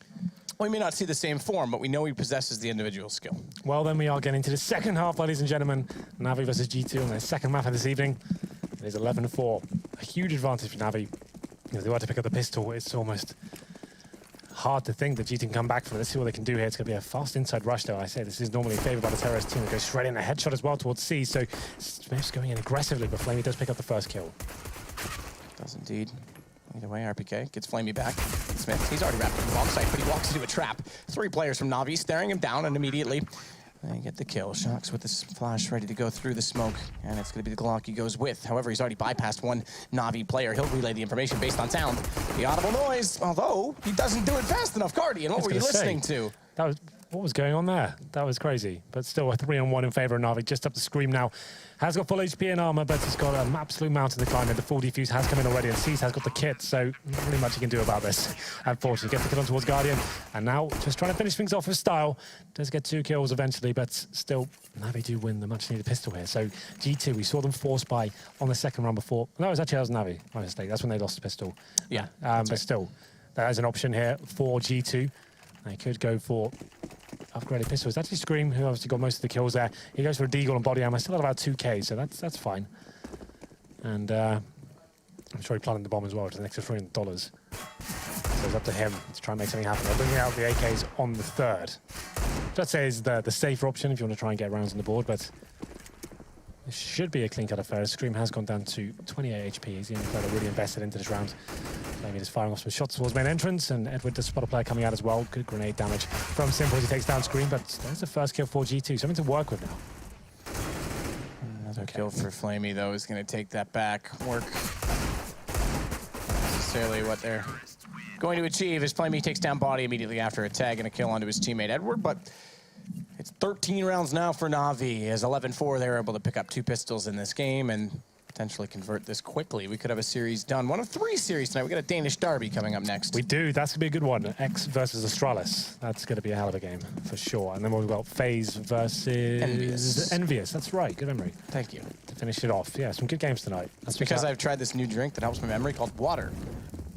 we may not see the same form, but we know he possesses the individual skill. Well, then we are getting to the second half, ladies and gentlemen. NaVi versus G2 on their second map of this evening. It is 11-4. A huge advantage for NaVi. If they were to pick up the pistol, it's almost hard to think that G2 can come back from it. Let's see what they can do here. It's going to be a fast inside rush, though. I say this is normally favored by the terrorist team. They go straight in a headshot as well towards C. So Smith's going in aggressively, but Flamey does pick up the first kill. Does indeed. Either way, RPK gets Flamey back. Smith, he's already wrapped in the bomb site, but he walks into a trap. 3 players from NaVi staring him down, and immediately they get the kill. Shocks with this flash ready to go through the smoke, and it's going to be the Glock he goes with. However, he's already bypassed one NaVi player. He'll relay the information based on sound. The audible noise, although he doesn't do it fast enough. Guardian, what were you listening to? What was going on there? That was crazy. But still a 3-on-1 in favor of NaVi. Just up the Scream now. Has got full HP and armor, but he's got an absolute mountain to climb. And the full defuse has come in already, and C's has got the kit, so not really much he can do about this. Unfortunately, gets the kill on towards Guardian. And now just trying to finish things off with style. Does get 2 kills eventually, but still, NaVi do win the much-needed pistol here. So G2, we saw them force buy on the second round before. No, it was actually NaVi. My mistake. That's when they lost the pistol. Yeah. But still, there is an option here for G2. They could go for upgraded pistol. It's actually Scream, who obviously got most of the kills there. He goes for a deagle and body armor. Still at about 2k, so that's fine. And I'm sure he planted the bomb as well, which is an extra $300. So it's up to him to try and make something happen. They're bringing out the AKs on the third. Which I'd say is the safer option if you want to try and get rounds on the board, but this should be a clean-cut affair. Scream has gone down to 28 HP. He's the only player that really invested into this round. Maybe just firing off some shots towards main entrance, and Edward does spot a player coming out as well. Good grenade damage from Simple as he takes down Scream, but there's the first kill for G2. Something to work with now. Another kill for Flamey, though, is going to take that back. Work. Not necessarily what they're going to achieve as Flamey takes down Body immediately after a tag and a kill onto his teammate Edward, but it's 13 rounds now for NaVi. As 11-4, they were able to pick up 2 pistols in this game and potentially convert this quickly. We could have a series done. 1 of 3 series tonight. We got a Danish derby coming up next. We do. That's going to be a good one. X versus Astralis. That's going to be a hell of a game for sure. And then we've got FaZe versus Envious. That's right. Good memory. Thank you. To finish it off. Yeah, some good games tonight. That's because I've tried this new drink that helps my memory called water.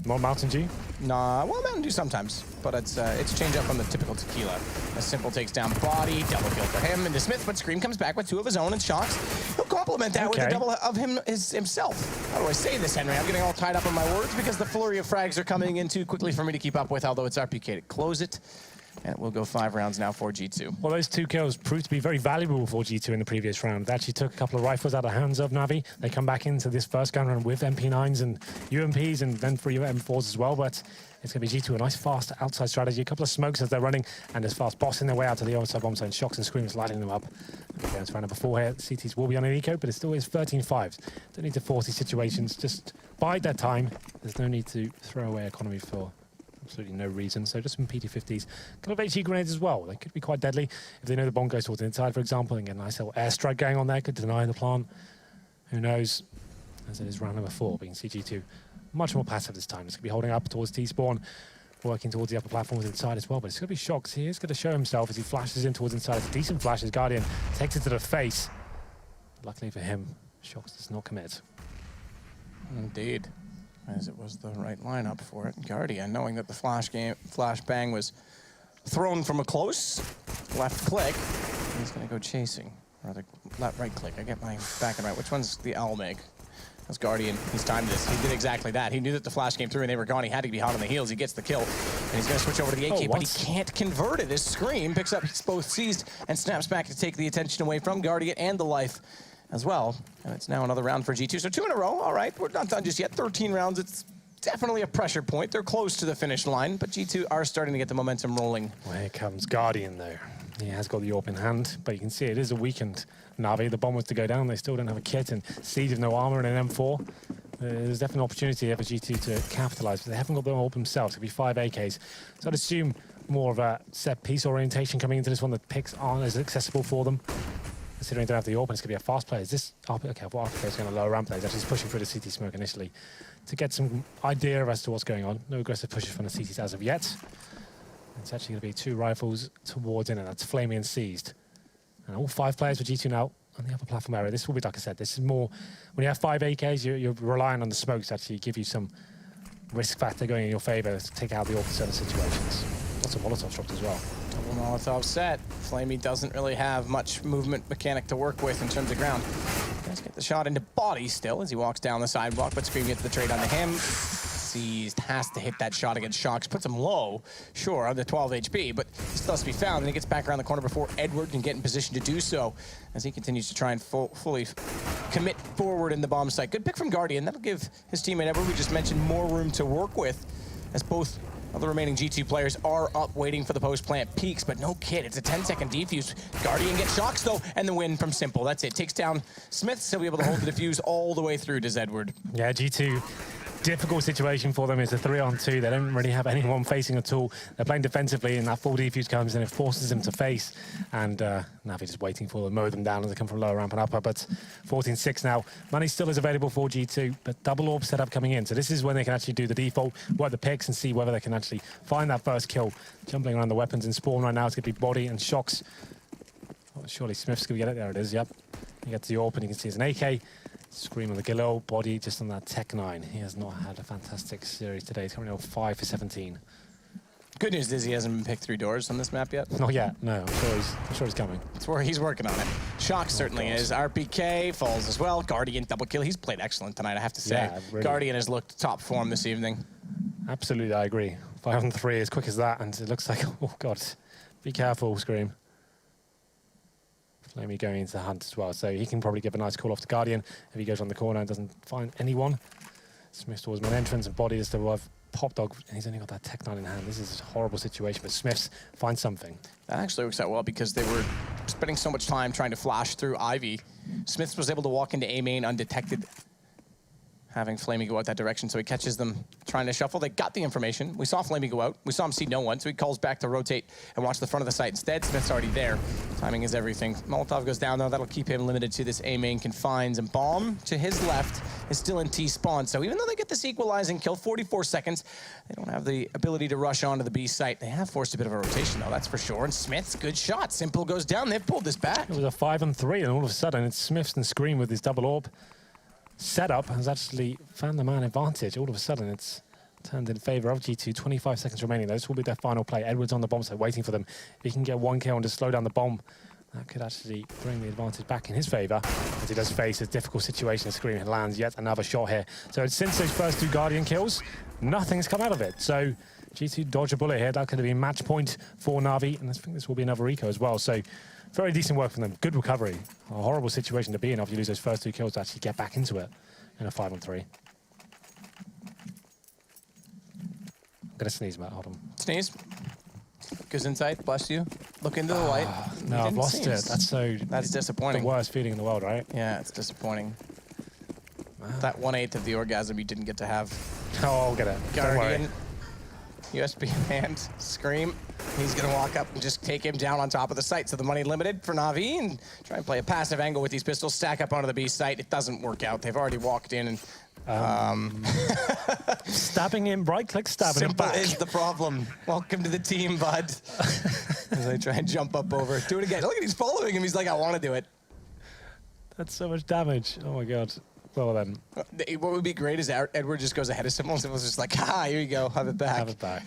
Not Mountain Dew? Nah, well, Mountain Dew sometimes, but it's change up from the typical tequila. A Simple takes down Body, double kill for him, into Smith, but Scream comes back with 2 of his own and Shocks. He'll complement that with a double of himself. How do I say this, Henry? I'm getting all tied up on my words because the flurry of frags are coming in too quickly for me to keep up with, although it's RPK to close it. And we'll go 5 rounds now for G2. Well, those 2 kills proved to be very valuable for G2 in the previous round. They actually took a couple of rifles out of the hands of NaVi. They come back into this first gun round with MP9s and UMPs and then 3 M4s as well. But it's going to be G2, a nice fast outside strategy. A couple of smokes as they're running and just fast bossing their way out to the outside bomb zone. Shocks and Screams lighting them up. We're going to round number 4 here. CTs will be on an eco, but it still is 13-5s. Don't need to force these situations. Just bide their time. There's no need to throw away economy for absolutely no reason. So just some PT50s. A couple of HE grenades as well. They could be quite deadly. If they know the bomb goes towards the inside, for example, and get a nice little airstrike going on there, could deny the plant. Who knows? As it is round number 4, but you can see G2 much more passive this time. It's going to be holding up towards T-spawn, working towards the upper platforms inside as well, but it's going to be Shox. He is going to show himself as he flashes in towards inside. It's a decent flash as Guardian takes it to the face. Luckily for him, Shox does not commit. Indeed, as it was the right lineup for it. Guardian, knowing that the flash bang was thrown from a close left click, he's going to go chasing. Or the right click. I get my back and right. Which one's the owl make? That's Guardian. He's timed this. He did exactly that. He knew that the flash came through and they were gone. He had to be hot on the heels. He gets the kill. And he's going to switch over to the AK, but he can't convert it. His Scream picks up, he's both seized, and snaps back to take the attention away from Guardian and the life as well. And it's now another round for G2. So 2 in a row. All right, we're not done just yet. 13 rounds. It's definitely a pressure point. They're close to the finish line, but G2 are starting to get the momentum rolling. Well, here comes Guardian, though. He has got the AWP in hand, but you can see it is a weakened NaVi. The bomb was to go down. They still don't have a kit, and Siege with no armor and an M4. There's definitely an opportunity here for G2 to capitalize, but they haven't got the AWP themselves. It'll be 5 AKs. So I'd assume more of a set piece orientation coming into this one. The picks aren't as accessible for them, considering they don't have the AWP, and it's going to be a fast play. Is this... Okay, well, RPK is going to lower ramp plays. Actually, he's pushing through the CT smoke initially to get some idea as to what's going on. No aggressive pushes from the CTs as of yet. It's actually going to be 2 rifles towards in, and that's Flamey and Seized. And all 5 players for G2 now on the upper platform area. This will be, like I said, this is more... When you have 5 AKs, you're relying on the smokes to actually give you some risk factor going in your favor to take out the AWP in certain situations. Lots of Molotov dropped as well. Double Molotov set. Flamey doesn't really have much movement mechanic to work with in terms of ground. Does get the shot into body still as he walks down the sidewalk, but Scream gets the trade onto him. Seized, has to hit that shot against Shox, puts him low, sure, under 12 HP, but he still has to be found, and he gets back around the corner before Edward can get in position to do so, as he continues to try and fully commit forward in the bomb site. Good pick from Guardian. That'll give his teammate Edward, we just mentioned, more room to work with, as both of the remaining G2 players are up waiting for the post-plant peaks, but no kid. It's a 10-second defuse. Guardian gets Shox, though, and the win from Simple. That's it. Takes down Smith, he'll be able to hold the defuse all the way through, does Edward. Yeah, G2, difficult situation for them. It's a 3-on-2. They don't really have anyone facing at all. They're playing defensively, and that full defuse comes and it forces them to face. And NaVi just waiting for them, mow them down as they come from lower ramp and upper. But 14-6 now. Money still is available for G2, but double AWP setup coming in. So this is when they can actually do the default, work the picks, and see whether they can actually find that first kill. Jumping around the weapons in spawn right now. It's going to be body and Shox. Oh, surely Smith's going to get it. There it is, yep. He gets the AWP, and you can see it's an AK. Scream on the Galil, body just on that Tech 9. He has not had a fantastic series today. He's currently on 5 for 17. Good news is he hasn't been picked through doors on this map yet. Not yet, no. I'm sure he's coming. It's where he's working on it. Shox certainly is. RPK falls as well. Guardian double kill. He's played excellent tonight, I have to say. Yeah, really. Guardian has looked top form this evening. Absolutely, I agree. 5-on-3 as quick as that, and it looks like, oh God, be careful, Scream. Flamey going into the hunt as well, so he can probably give a nice call off to Guardian if he goes on the corner and doesn't find anyone. Smith towards main entrance, and body is to have Pop Dog, and he's only got that Tech 9 in hand. This is a horrible situation, but Smiths finds something. That actually works out well because they were spending so much time trying to flash through Ivy. Smiths was able to walk into A main undetected, having Flamey go out that direction, so he catches them trying to shuffle. They got the information. We saw Flamey go out. We saw him see no one, so he calls back to rotate and watch the front of the site. Instead, Smith's already there. Timing is everything. Molotov goes down, though. That'll keep him limited to this A main confines, and Bomb to his left is still in T-spawn. So even though they get this equalizing kill, 44 seconds, they don't have the ability to rush onto the B site. They have forced a bit of a rotation, though, that's for sure. And Smith's good shot. Simple goes down. They've pulled this back. It was a 5-on-3, and all of a sudden, it's Smiths and Scream with his double AWP. Setup has actually found the man advantage. All of a sudden, it's turned in favor of G2. 25 seconds remaining. This will be their final play. Edwards on the bomb site waiting for them. If he can get 1 kill and just slow down the bomb, that could actually bring the advantage back in his favor, as he does face a difficult situation. Scream lands yet another shot here. So since those first 2 Guardian kills, nothing's come out of it. So G2 dodge a bullet here. That could have been match point for NaVi, and I think this will be another eco as well. So very decent work from them. Good recovery. A horrible situation to be in after you lose those first 2 kills to actually get back into it in a 5-on-3. I'm gonna sneeze, Matt. Hold on. Sneeze. Goes inside. Bless you. Look into the light. No, I've lost it. That's disappointing. The worst feeling in the world, right? Yeah, it's disappointing. That 1/8 of the orgasm you didn't get to have. Oh, I'll get it. Guardian USB hand, scream. He's gonna walk up and just take him down on top of the site. So the money limited for NaVi and try and play a passive angle with these pistols, stack up onto the B site. It doesn't work out. They've already walked in and stabbing him, right click, stabbing him simple back. is the problem. Welcome to the team, bud. As I try and jump up over. Do it again. Look at he's following him. He's like, I want to do it. That's so much damage. Oh my god. Well then. What would be great is Edward just goes ahead of Simple. Simple's just like, here you go, have it back. Have it back.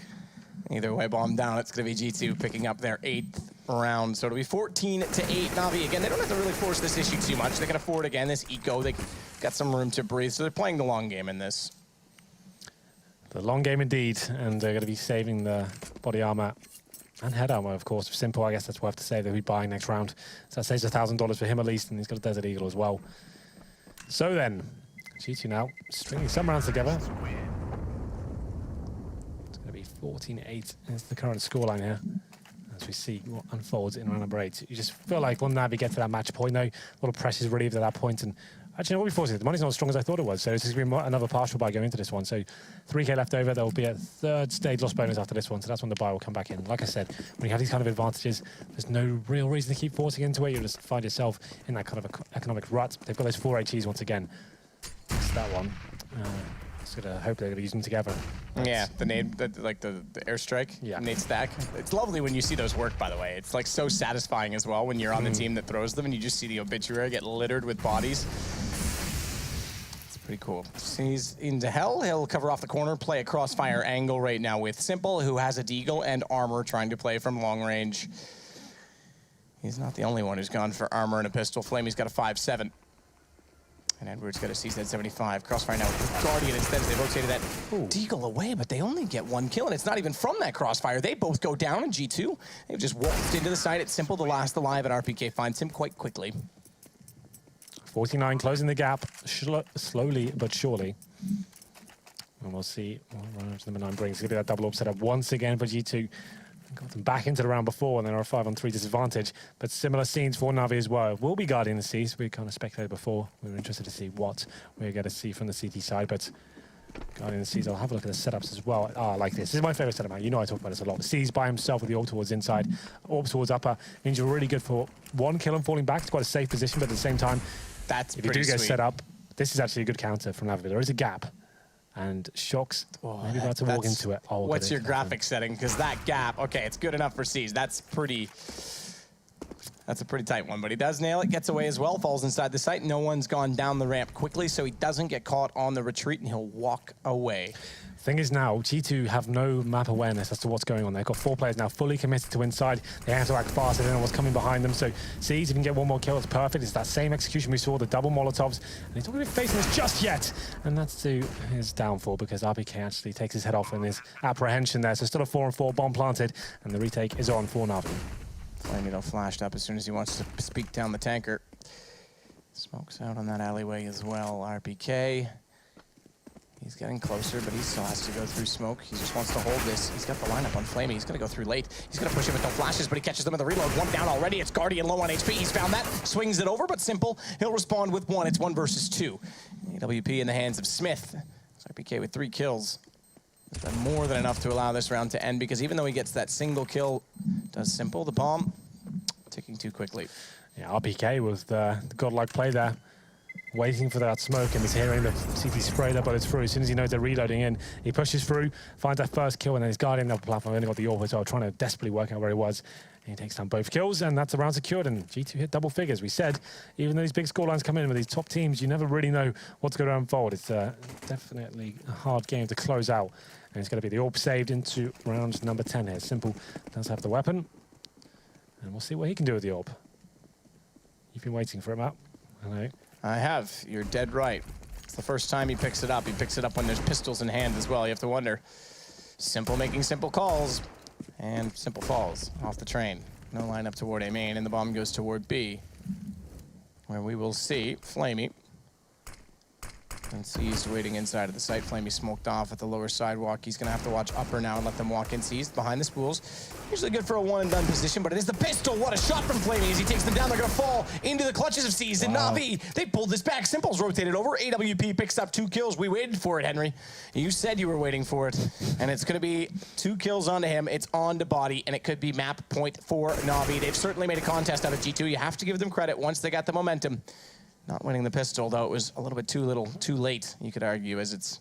Either way, bomb down. It's going to be G2 picking up their 8th round. So it'll be 14-8. NaVi, again, they don't have to really force this issue too much. They can afford, again, this eco. They got some room to breathe. So they're playing the long game in this. The long game indeed. And they're going to be saving the body armor and head armor, of course. Simple, I guess that's what I have to say. They'll be buying next round. So that saves $1,000 for him at least. And he's got a Desert Eagle as well. So then, G2 now stringing some rounds together. 14-8 is the current scoreline here, as we see what unfolds in round number 8. You just feel like when NaVi get to that match point, though, a lot of pressure is relieved at that point. And actually, what we forced it, the money's not as strong as I thought it was. So it's going to be another partial buy going into this one. So 3K left over. There will be a 3rd stage loss bonus after this one. So that's when the buy will come back in. Like I said, when you have these kind of advantages, there's no real reason to keep forcing into it. You'll just find yourself in that kind of economic rut. They've got those 4 HEs once again. It's that one. Just gonna hope they're gonna use them together. Yeah, the nade, the airstrike, nade stack. It's lovely when you see those work, by the way. It's like so satisfying as well when you're on the team that throws them and you just see the obituary get littered with bodies. It's pretty cool. He's into hell. He'll cover off the corner, play a crossfire angle right now with Simple, who has a deagle and armor trying to play from long range. He's not the only one who's gone for armor and a pistol. Flamey's got a 5.7. And Edward's got a CZ-75. Crossfire now with Guardian instead as they rotated that deagle away, but they only get 1 kill, and it's not even from that crossfire. They both go down in G2. They've just walked into the site. It's Simple, the last alive, and RPK finds him quite quickly. 49 closing the gap slowly but surely. And we'll see what round number 9 brings. It's going to be that double up setup once again for G2. Got them back into the round before, and they're a 5-on-3 disadvantage. But similar scenes for NaVi as well. We'll be guarding the Cs. We kind of speculated before. We were interested to see what we're going to see from the CT side. But guarding the Cs, I'll have a look at the setups as well. I like this. This is my favorite setup, man. You know I talk about this a lot. The Cs by himself with the orb towards inside, orb towards upper. Means you're really good for 1 kill and falling back. It's quite a safe position, but at the same time, that's if you do get set up, this is actually a good counter from NaVi. There is a gap. And Shocks, maybe about to walk into it. Oh, what's your graphic setting? Because that gap, okay, it's good enough for Siege. That's a pretty tight one, but he does nail it, gets away as well, falls inside the site. No one's gone down the ramp quickly, so he doesn't get caught on the retreat, and he'll walk away. Thing is now, G2 have no map awareness as to what's going on. They've got 4 players now fully committed to inside. They have to act fast. They don't know what's coming behind them. So Siege, if you can get 1 more kill, it's perfect. It's that same execution we saw, the double Molotovs. And he's not going to be facing this just yet. And that's to his downfall because RPK actually takes his head off in his apprehension there. So still a 4-on-4 bomb planted. And the retake is on for NaVi. Flamey flashed up as soon as he wants to speak down the tanker. Smokes out on that alleyway as well. RPK. He's getting closer, but he still has to go through smoke. He just wants to hold this. He's got the lineup on Flamey. He's going to go through late. He's going to push him with no flashes, but he catches them in the reload. 1 down already. It's Guardian low on HP. He's found that. Swings it over, but Simple. He'll respond with 1. It's 1 versus 2. AWP in the hands of Smith. RPK with 3 kills. He's done more than enough to allow this round to end because even though he gets that single kill, does Simple, the bomb, ticking too quickly. Yeah, RPK with the godlike play there. Waiting for that smoke, and he's hearing the CT spray that bullets through. As soon as he knows they're reloading in, he pushes through, finds that first kill, and then he's guarding the platform. Only got the orb as well, trying to desperately work out where he was. And he takes down both kills, and that's the round secured, and G2 hit double figures. We said, even though these big scorelines come in with these top teams, you never really know what's going to unfold. It's definitely a hard game to close out. And it's going to be the orb saved into round number 10 here. Simple does have the weapon, and we'll see what he can do with the orb. You've been waiting for it, Matt. I know. I have. You're dead right. It's the first time he picks it up. He picks it up when there's pistols in hand as well. You have to wonder. Simple making simple calls. And Simple falls off the train. No lineup toward A main, and the bomb goes toward B, where we will see Flamey And Seized waiting inside of the site. Flamey smoked off at the lower sidewalk. He's going to have to watch upper now and let them walk in. Seized behind the spools. Usually good for a one-and-done position, but it is the pistol. What a shot from Flamey as he takes them down. They're going to fall into the clutches of Seized. And NaVi, they pulled this back. Simple's rotated over. AWP picks up 2 kills. We waited for it, Henry. You said you were waiting for it. And it's going to be 2 kills onto him. It's on to Body, and it could be map point for NaVi. They've certainly made a contest out of G2. You have to give them credit once they got the momentum. Not winning the pistol, though, it was a little bit too late, you could argue, as it's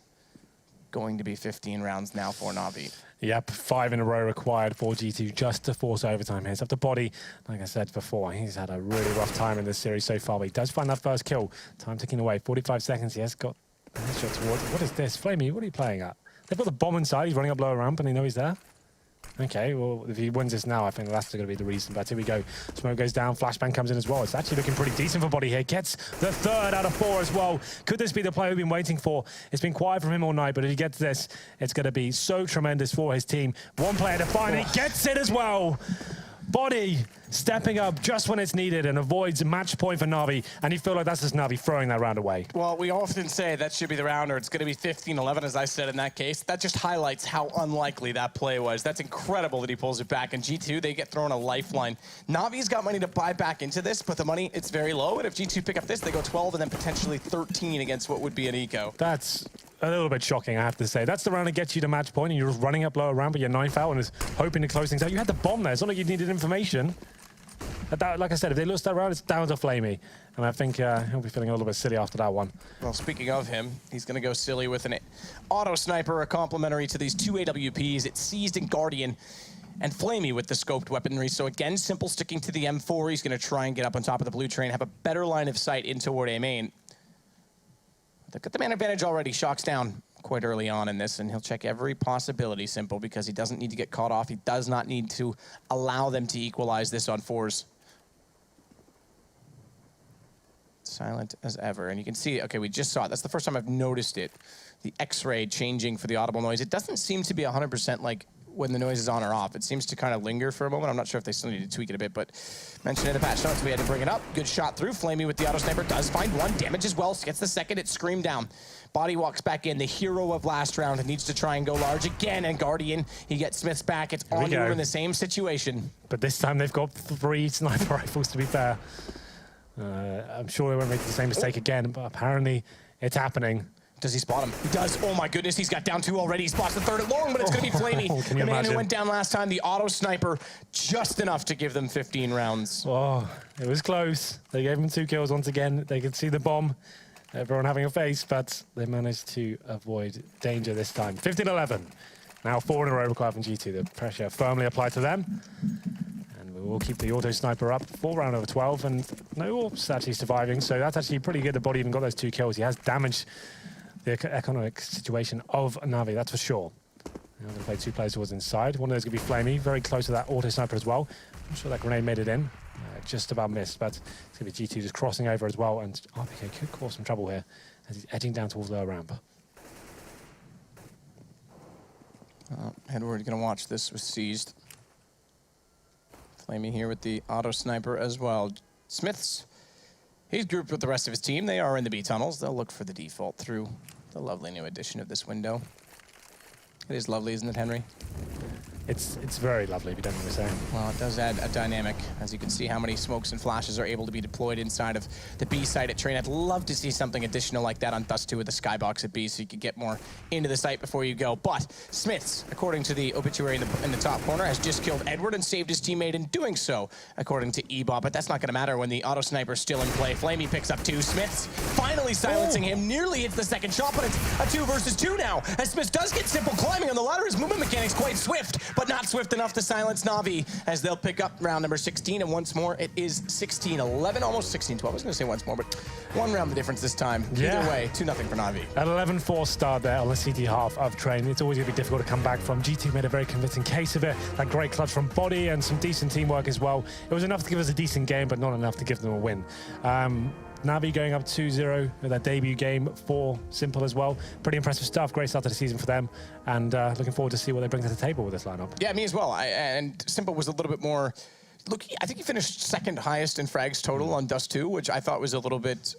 going to be 15 rounds now for NaVi. Yep, 5 in a row required for G2 just to force overtime here. It's up to Body. Like I said before, he's had a really rough time in this series so far, but he does find that first kill. Time ticking away, 45 seconds. He has got a headshot towards it. What is this? Flamey, what are you playing at? They've got the bomb inside. He's running up lower ramp, and they know he's there. Okay, well, if he wins this now, I think that's going to be the reason. But here we go. Smoke goes down. Flashbang comes in as well. It's actually looking pretty decent for Body here. Gets the 3rd out of 4 as well. Could this be the player we've been waiting for? It's been quiet from him all night, but if he gets this, it's going to be so tremendous for his team. One player to find, and he gets it as well. Body stepping up just when it's needed and avoids a match point for NaVi, and you feel like that's just NaVi throwing that round away. Well, we often say that should be the round, or it's going to be 15-11, as I said in that case. That just highlights how unlikely that play was. That's incredible that he pulls it back. And G2, they get thrown a lifeline. NaVi's got money to buy back into this, but the money, it's very low. And if G2 pick up this, they go 12 and then potentially 13 against what would be an eco. That's a little bit shocking, I have to say. That's the round that gets you to match point, and you're just running up lower ramp with your knife out and is hoping to close things out. You had the bomb there. It's not like you needed information. Like I said, if they lose that round, it's down to Flamey. And I think he'll be feeling a little bit silly after that one. Well, speaking of him, he's going to go silly with an auto sniper, a complementary to these 2 AWPs. It's Seized and Guardian. And Flamey with the scoped weaponry. So again, Simple sticking to the M4. He's going to try and get up on top of the blue train, have a better line of sight in toward A main. They've got the man advantage already. Shock's down quite early on in this, and he'll check every possibility, Simple, because he doesn't need to get caught off. He does not need to allow them to equalize this on 4s. Silent as ever, and you can see, okay, we just saw it. That's the first time I've noticed it. The X-ray changing for the audible noise. It doesn't seem to be 100% like when the noise is on or off. It seems to kind of linger for a moment. I'm not sure if they still need to tweak it a bit, but mentioned in the patch notes, we had to bring it up. Good shot through. Flamey with the auto sniper does find one. Damage as well. Gets the second. It's screamed down. Body walks back in. The hero of last round needs to try and go large again. And Guardian, he gets Smith's back. It's on to him in the same situation. But this time they've got 3 sniper rifles, to be fair. I'm sure they won't make the same mistake again, but apparently it's happening. Does he spot him? He does. Oh my goodness, he's got down 2 already. He spots the 3rd at long, but it's going to be Flamey. Can you the man imagine? who went down last time, the auto sniper, just enough to give them 15 rounds. Oh, it was close. They gave him 2 kills once again. They could see the bomb. Everyone having a face, but they managed to avoid danger this time. 15-11. Now 4 in a row required from G2. The pressure firmly applied to them. And we will keep the auto sniper up. 4 round over 12, and no Orbs actually surviving. So that's actually pretty good. The Body even got those 2 kills. He has damaged the economic situation of NaVi, that's for sure. Now going to play 2 players towards inside. One of those going to be Flamey, very close to that auto sniper as well. I'm sure that grenade made it in. Just about missed, but it's going to be G2 just crossing over as well, and RPK could cause some trouble here as he's edging down towards lower ramp. Edward going to watch this with Seized. Flamey here with the auto sniper as well. Smith's, he's grouped with the rest of his team. They are in the B tunnels. They'll look for the default through the lovely new addition of this window. It is lovely, isn't it, Henry? It's very lovely, if you don't mind me saying. Well, it does add a dynamic. As you can see how many smokes and flashes are able to be deployed inside of the B site at Train. I'd love to see something additional like that on Dust 2 with the skybox at B so you could get more into the site before you go. But Smiths, according to the obituary in the top corner, has just killed Edward and saved his teammate in doing so, according to Ebot. But that's not going to matter when the auto sniper's still in play. Flamey picks up 2. Smiths finally silencing him. Nearly hits the second shot, but it's a 2 versus 2 now. As Smith does get Simple climbing on the ladder. His movement mechanics quite swift, but not swift enough to silence NaVi as they'll pick up round number 16. And once more, it is 16-11, almost 16-12. I was going to say once more, but 1 round the difference this time. Yeah. Either way, 2-0 for NaVi. An 11-4 start there on the CT half of Train. It's always going to be difficult to come back from. G2 made a very convincing case of it. That great clutch from Body and some decent teamwork as well. It was enough to give us a decent game, but not enough to give them a win. NaVi going up 2-0 with their debut game for Simple as well. Pretty impressive stuff. Great start to the season for them. And looking forward to see what they bring to the table with this lineup. Yeah, me as well. And Simple was a little bit more... Look, I think he finished 2nd highest in frags total on Dust 2, which I thought was a little bit...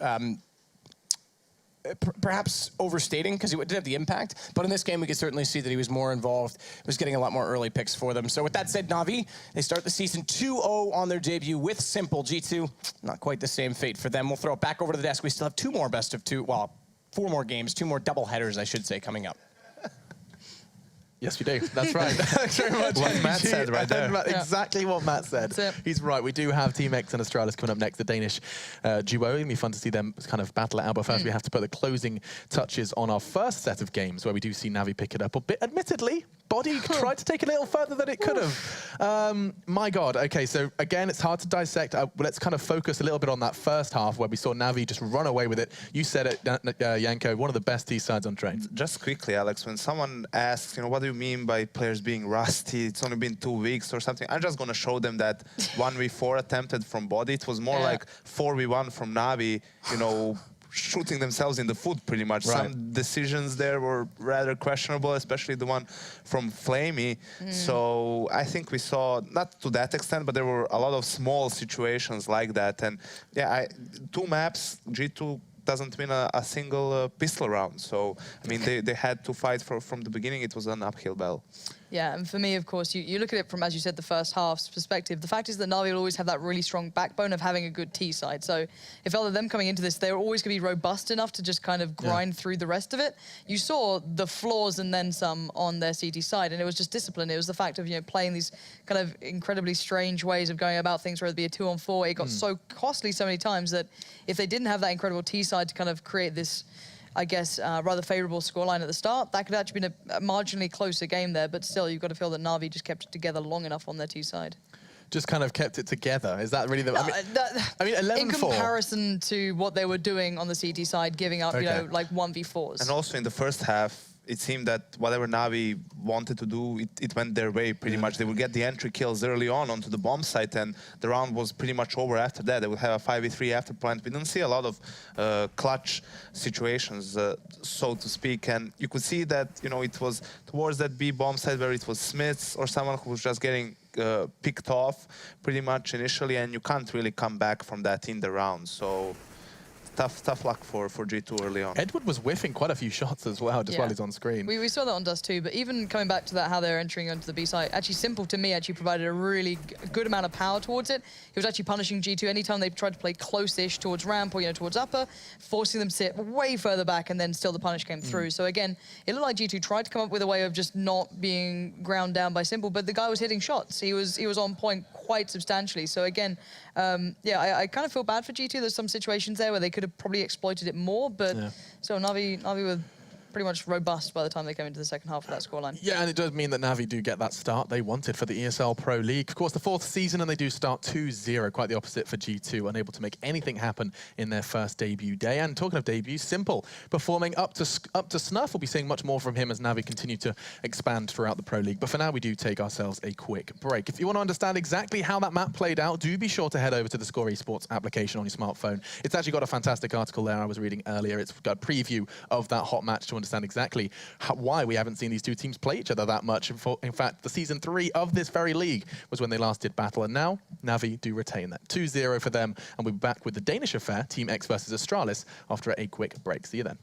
perhaps overstating because he did have the impact, but in this game we could certainly see that he was more involved, was getting a lot more early picks for them. So with that said, NaVi, they start the season 2-0 on their debut with Simple. G2, not quite the same fate for them. We'll throw it back over to the desk. We still have 2 more best of 2, well, 4 more games, 2 more double headers, I should say, coming up. Yes, we do. That's right. Thanks very much. What Matt said right there. Exactly what Matt said. He's right. We do have Team X and Astralis coming up next, the Danish duo. It'll be fun to see them kind of battle it out. But first, we have to put the closing touches on our first set of games, where we do see NaVi pick it up a bit. Admittedly, Body tried to take it a little further than it could have. My God. Okay, so again, it's hard to dissect. Let's kind of focus a little bit on that first half, where we saw NaVi just run away with it. You said it, Yanko, one of the best T-sides on train. Just quickly, Alex, when someone asks, what do you mean by players being rusty? It's only been 2 weeks or something. I'm just going to show them that 1v4 attempted from Body. It was more like 4v1 from NaVi, shooting themselves in the foot pretty much. Right. Some decisions there were rather questionable, especially the one from Flamey. So I think we saw, not to that extent, but there were a lot of small situations like that. And yeah, 2 maps, G2 doesn't win a single pistol round. So, I mean, they had to fight from the beginning. It was an uphill battle. Yeah, and for me, of course, you look at it from, as you said, the first half's perspective. The fact is that NaVi will always have that really strong backbone of having a good T side. So if other them coming into this, they're always going to be robust enough to just kind of grind through the rest of it. You saw the flaws and then some on their CT side, and it was just discipline. It was the fact of, playing these kind of incredibly strange ways of going about things, whether it be a 2-on-4. It got so costly so many times that if they didn't have that incredible T side to kind of create this, I guess, rather favourable scoreline at the start, that could actually been a marginally closer game there, but still, you've got to feel that NaVi just kept it together long enough on their T side. Just kind of kept it together. Is that really the... No, I mean 11-4. In comparison to what they were doing on the CT side, giving up, like 1v4s. And also in the first half, it seemed that whatever NaVi wanted to do, it went their way pretty much. They would get the entry kills early on onto the bomb site, and the round was pretty much over after that. They would have a 5v3 after plant. We didn't see a lot of clutch situations, so to speak. And you could see that, it was towards that B bomb site where it was Smiths or someone who was just getting picked off pretty much initially, and you can't really come back from that in the round. So tough luck for G2 early on. Edward was whiffing quite a few shots as well, just while he's on screen. We saw that on Dust too, but even coming back to that, how they're entering onto the B side, actually Simple to me actually provided a really good amount of power towards it. He was actually punishing G2 anytime they tried to play close-ish towards ramp or towards upper, forcing them to sit way further back, and then still the punish came through. So again, it looked like G2 tried to come up with a way of just not being ground down by Simple, but the guy was hitting shots. He was on point quite substantially. So again, I kind of feel bad for G2. There's some situations there where they could have probably exploited it more, but still NaVi were pretty much robust by the time they came into the second half of that scoreline. Yeah, and it does mean that NaVi do get that start they wanted for the ESL Pro League. Of course, the 4th season, and they do start 2-0, quite the opposite for G2, unable to make anything happen in their first debut day. And talking of debuts, Simple performing up to snuff. We'll be seeing much more from him as NaVi continue to expand throughout the Pro League. But for now, we do take ourselves a quick break. If you want to understand exactly how that map played out, do be sure to head over to the Score Esports application on your smartphone. It's actually got a fantastic article there I was reading earlier. It's got a preview of that hot match to understand exactly why we haven't seen these two teams play each other that much. In fact, the Season 3 of this very league was when they last did battle, and now NaVi do retain that. 2-0 for them, and we'll be back with the Danish affair, Team X versus Astralis, after a quick break. See you then.